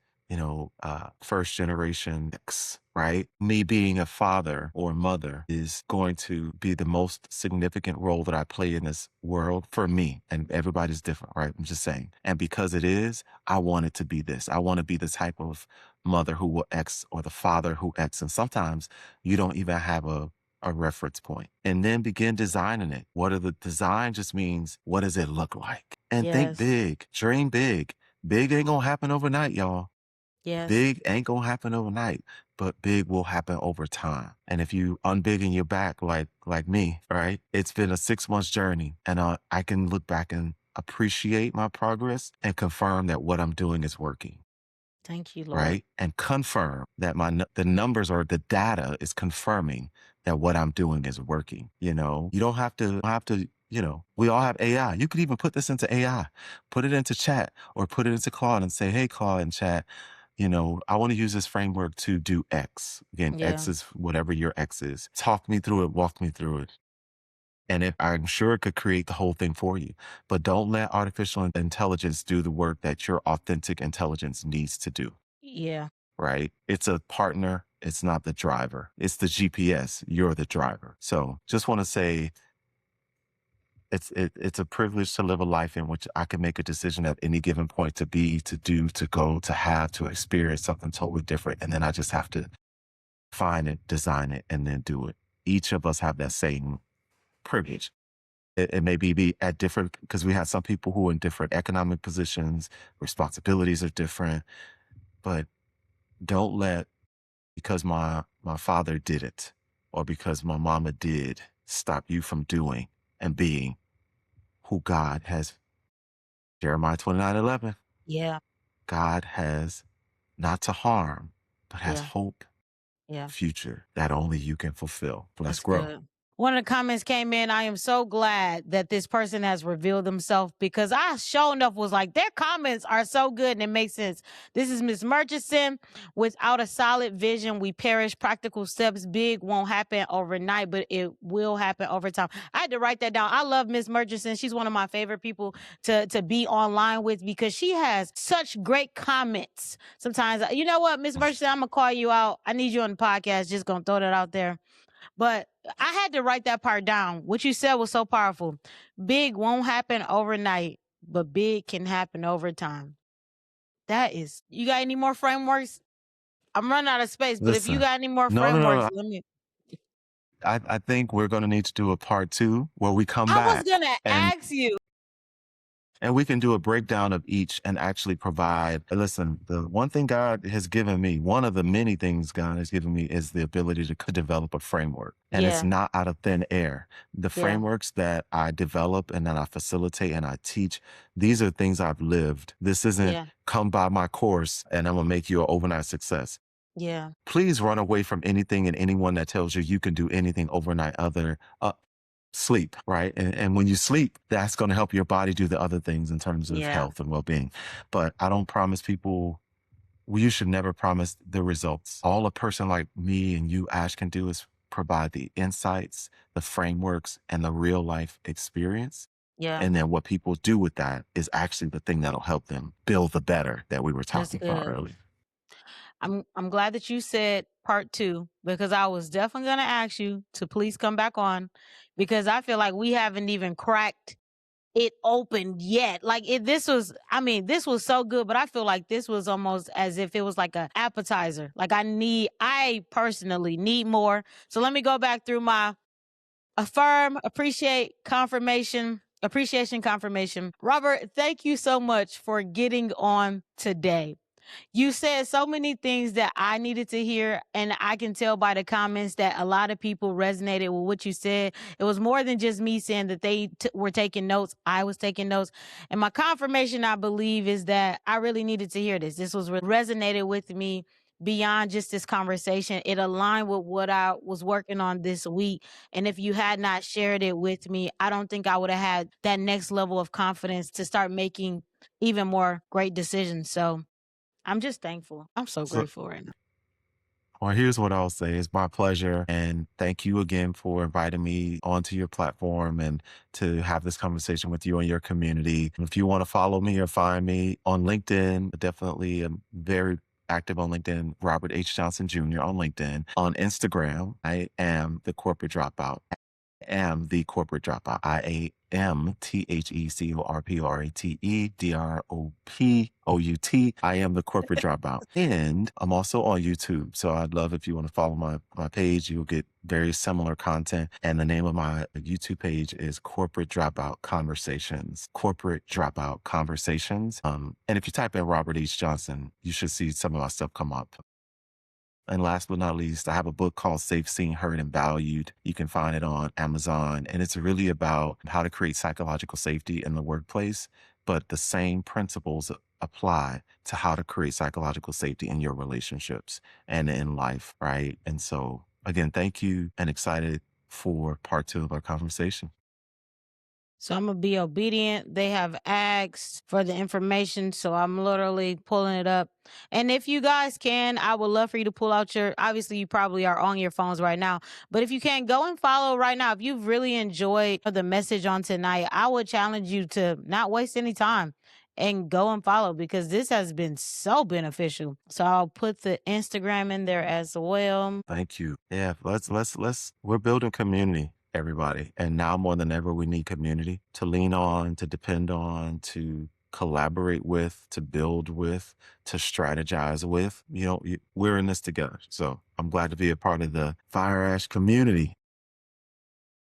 first generation X, right? Me being a father or mother is going to be the most significant role that I play in this world for me. And everybody's different, right? I'm just saying. And because it is, I want it to be this. I want to be the type of mother who will X or the father who X. And sometimes you don't even have a reference point. And then begin designing it. What are the design just means what does it look like? And think Yes. big, dream big. Big ain't gonna happen overnight, y'all. Yes. Big ain't gonna happen overnight, but big will happen over time. And if you unbigging your back like me, right? It's been a 6 months journey, and I can look back and appreciate my progress and confirm that what I'm doing is working, Thank you, Lord. right? And confirm that the numbers or the data is confirming that what I'm doing is working. You don't have to. We all have AI. You could even put this into AI, put it into chat or put it into Claude and say, hey, Claude and chat, I want to use this framework to do X. Again, Yeah. X is whatever your X is. Talk me through it, walk me through it. And if I'm sure it could create the whole thing for you, but don't let artificial intelligence do the work that your authentic intelligence needs to do, Yeah. right? It's a partner. It's not the driver. It's the GPS. You're the driver. So just want to say it's a privilege to live a life in which I can make a decision at any given point to be, to do, to go, to have, to experience something totally different. And then I just have to find it, design it, and then do it. Each of us have that same privilege. It may be at different because we have some people who are in different economic positions, responsibilities are different, but don't let because my father did it or because my mama did stop you from doing and being who God has. Jeremiah 29:11. Yeah. God has not to harm, but has Yeah. hope, Yeah. future that only you can fulfill. Let's That's grow. good. One of the comments came in. I am so glad that this person has revealed themselves because I sure enough was like, their comments are so good and it makes sense. This is Miss Murchison. Without a solid vision, we perish. Practical steps big won't happen overnight, but it will happen over time. I had to write that down. I love Miss Murchison. She's one of my favorite people to be online with because she has such great comments. Sometimes, you know what, Miss Murchison, I'm gonna call you out. I need you on the podcast. Just gonna throw that out there. But I had to write that part down. What you said was so powerful. Big won't happen overnight, but big can happen over time. That is, you got any more frameworks? I'm running out of space, but if you Listen, got any more no, no, frameworks, no. let me. I think we're going to need to do a part 2 where we come I was back gonna and ask you. we can do a breakdown of each and actually provide. Listen, the one thing God has given me, one of the many things God has given me is the ability to develop a framework. And it's Yeah, not out of thin air. The yeah, frameworks that I develop and that I facilitate and I teach, these are things I've lived. This isn't yeah, come by my course and I'm going to make you an overnight success. yeah, Please run away from anything and anyone that tells you you can do anything overnight other sleep, right? And when you sleep, that's going to help your body do the other things in terms of yeah. health and well-being. But I don't promise people, well, you should never promise the results. All a person like me and you, Ash, can do is provide the insights, the frameworks, and the real life experience. Yeah, And then what people do with that is actually the thing that'll help them build the better that we were that's talking about good. earlier. I'm glad that you said part 2 because I was definitely gonna ask you to please come back on because I feel like we haven't even cracked it opened yet. Like this was, I mean, this was so good, but I feel like this was almost as if it was like an appetizer. Like I personally need more. So let me go back through my affirm, appreciate, confirmation, appreciation, confirmation. Robert, thank you so much for getting on today. You said so many things that I needed to hear, and I can tell by the comments that a lot of people resonated with what you said. It was more than just me saying that they were taking notes. I was taking notes. And my confirmation, I believe, is that I really needed to hear this. This was resonated with me beyond just this conversation. It aligned with what I was working on this week. And if you had not shared it with me, I don't think I would have had that next level of confidence to start making even more great decisions. So I'm just thankful. I'm so So, grateful right now. well, here's what I'll say. It's my pleasure. And thank you again for inviting me onto your platform and to have this conversation with you and your community. If you want to follow me or find me on LinkedIn, definitely I'm very active on LinkedIn, Robert H. Johnson Jr. on LinkedIn. On Instagram, I am the corporate dropout. Am the corporate dropout. am TheCorporatedropout. I am the corporate dropout. And I'm also on YouTube. So I'd love if you want to follow my page. You'll get very similar content. And the name of my YouTube page is Corporate Dropout Conversations. Corporate Dropout Conversations. And if you type in Robert H. Johnson, you should see some of my stuff come up. And last but not least, I have a book called Safe, Seen, Heard, and Valued. You can find it on Amazon. And it's really about how to create psychological safety in the workplace, but the same principles apply to how to create psychological safety in your relationships and in life, right? And so, again, thank you and excited for part 2 of our conversation. So I'm gonna be obedient. They have asked for the information, so I'm literally pulling it up. And if you guys can, I would love for you to pull out your. Obviously, you probably are on your phones right now, but if you can, go and follow right now. If you've really enjoyed the message on tonight, I would challenge you to not waste any time and go and follow because this has been so beneficial. So I'll put the Instagram in there as well. Thank you. Yeah, we're building community, everybody. And now more than ever, we need community to lean on, to depend on, to collaborate with, to build with, to strategize with. We're in this together. So I'm glad to be a part of the Fire Ash community.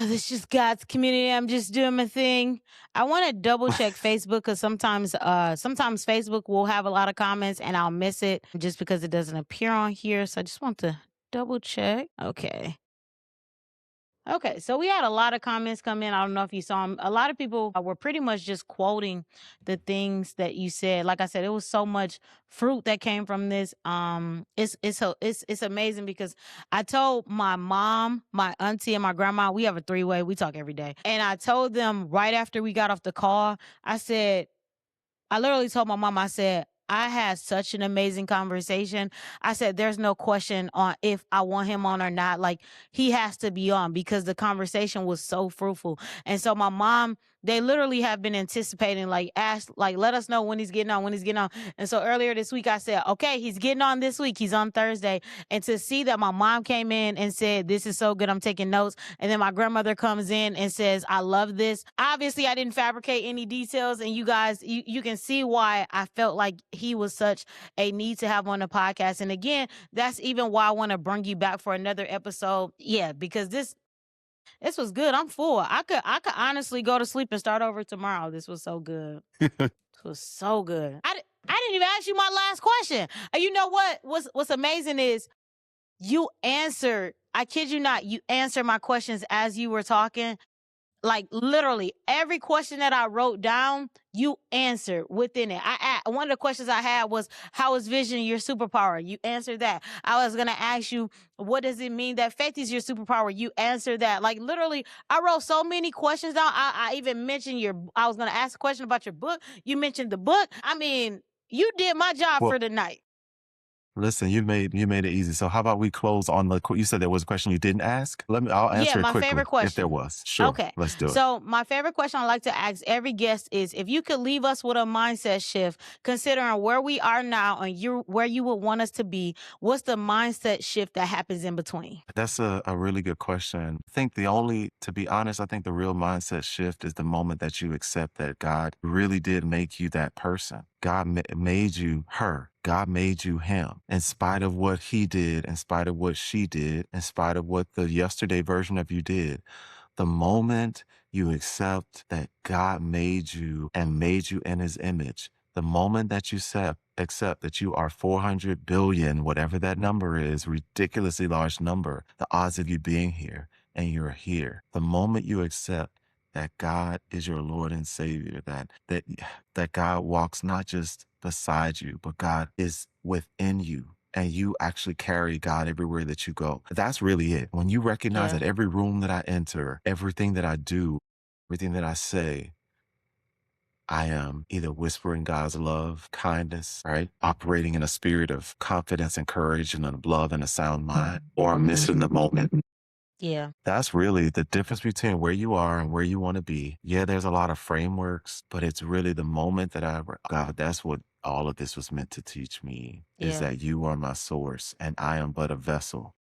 It's just God's community. I'm just doing my thing. I want to double check Facebook because sometimes Facebook will have a lot of comments and I'll miss it just because it doesn't appear on here. So I just want to double check. Okay. Okay, so we had a lot of comments come in. I don't know if you saw them. A lot of people were pretty much just quoting the things that you said. Like I said, it was so much fruit that came from this. It's amazing because I told my mom, my auntie, and my grandma, we have a three-way. We talk every day, and I told them right after we got off the call. I literally told my mom, I said, I had such an amazing conversation. I said, there's no question on if I want him on or not. Like, he has to be on because the conversation was so fruitful. And so my mom, they literally have been anticipating, like, ask, like, let us know when he's getting on, when he's getting on. And so earlier this week, I said, okay, he's getting on this week. He's on Thursday. And to see that my mom came in and said, this is so good, I'm taking notes. And then my grandmother comes in and says, I love this. Obviously, I didn't fabricate any details. And you guys, you can see why I felt like he was such a need to have on the podcast. And again, that's even why I want to bring you back for another episode. Yeah, because this was good. I'm full. I could honestly go to sleep and start over tomorrow. This was so good. This was so good. I didn't even ask you my last question. And you know what? What's amazing is you answered. I kid you not. You answered my questions as you were talking. Like literally every question that I wrote down, you answered within it. One of the questions I had was, how is vision your superpower? You answered that. I was going to ask you, what does it mean that faith is your superpower? You answered that. Like literally, I wrote so many questions down. I even mentioned I was going to ask a question about your book. You mentioned the book. I mean, you did my job for the night. Listen, you made it easy. So how about we close on you said there was a question you didn't ask? I'll answer it my quickly favorite question. if there was. Sure. Okay. Let's do it. So my favorite question I like to ask every guest is, if you could leave us with a mindset shift, considering where we are now and where you would want us to be, what's the mindset shift that happens in between? That's a really good question. To be honest, I think the real mindset shift is the moment that you accept that God really did make you that person. God made you her. God made you him. In spite of what he did, in spite of what she did, in spite of what the yesterday version of you did, the moment you accept that God made you and made you in his image, the moment that you accept that you are 400 billion, whatever that number is, ridiculously large number, the odds of you being here and you're here, the moment you accept that God is your Lord and Savior, that God walks not just beside you, but God is within you. And you actually carry God everywhere that you go. That's really it. When you recognize that every room that I enter, everything that I do, everything that I say, I am either whispering God's love, kindness, right? Operating in a spirit of confidence and courage and of love and a sound mind, or I'm missing the moment. Yeah. That's really the difference between where you are and where you want to be. Yeah, there's a lot of frameworks, but it's really the moment that God, that's what all of this was meant to teach me, is that you are my source and I am but a vessel.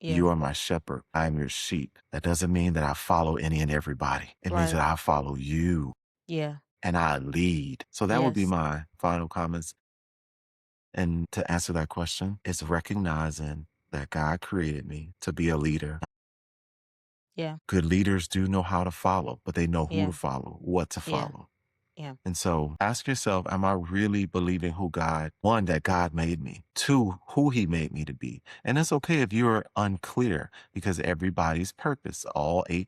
Yeah. You are my shepherd. I am your sheep. That doesn't mean that I follow any and everybody. It means that I follow you. Yeah. And I lead. So that would be my final comments. And to answer that question, it's recognizing that God created me to be a leader. Yeah. Good leaders do know how to follow, but they know who to follow, what to follow. Yeah. And so ask yourself, am I really believing one, that God made me, two, who he made me to be? And it's okay if you're unclear, because everybody's purpose, all 8+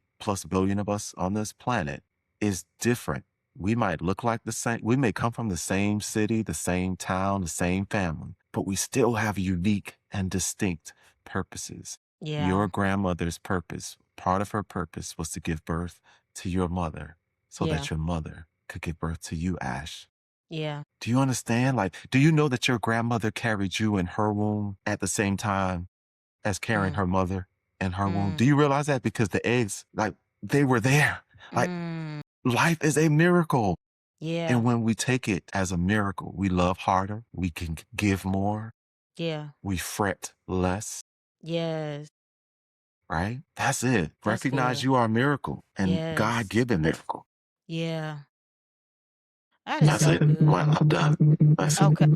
billion of us on this planet, is different. We might look like the same. We may come from the same city, the same town, the same family, but we still have unique and distinct purposes. Yeah. Your grandmother's purpose, part of her purpose was to give birth to your mother so that your mother could give birth to you, Ash. Yeah. Do you understand? Like, do you know that your grandmother carried you in her womb at the same time as carrying her mother in her womb? Do you realize that? Because the eggs, like, they were there. Like, life is a miracle. Yeah. And when we take it as a miracle, we love harder. We can give more. Yeah. We fret less. Yes. Right? That's it. That's Recognize good. you are a miracle and God-given miracle. Yeah. That is That's so it. good. Well, I'm done. That's it. Okay.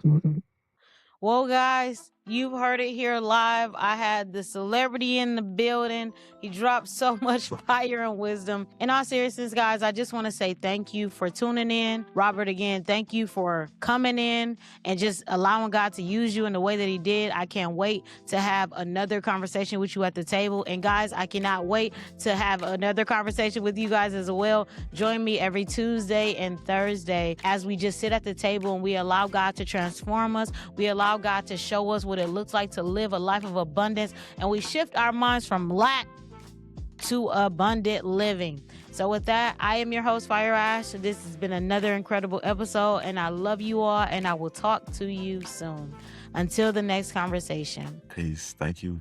Well, guys, You've heard it here live. I had the celebrity in the building. He dropped so much fire and wisdom. In all seriousness, guys, I just want to say thank you for tuning in. Robert, again, thank you for coming in and just allowing God to use you in the way that he did. I can't wait to have another conversation with you at the table. And guys, I cannot wait to have another conversation with you guys as well. Join me every Tuesday and Thursday as we just sit at the table and we allow God to transform us. We allow God to show us what it looks like to live a life of abundance, and we shift our minds from lack to abundant living. So with that, I am your host, Fire Ash. This has been another incredible episode, and I love you all, and I will talk to you soon. Until the next conversation. Peace. Thank you.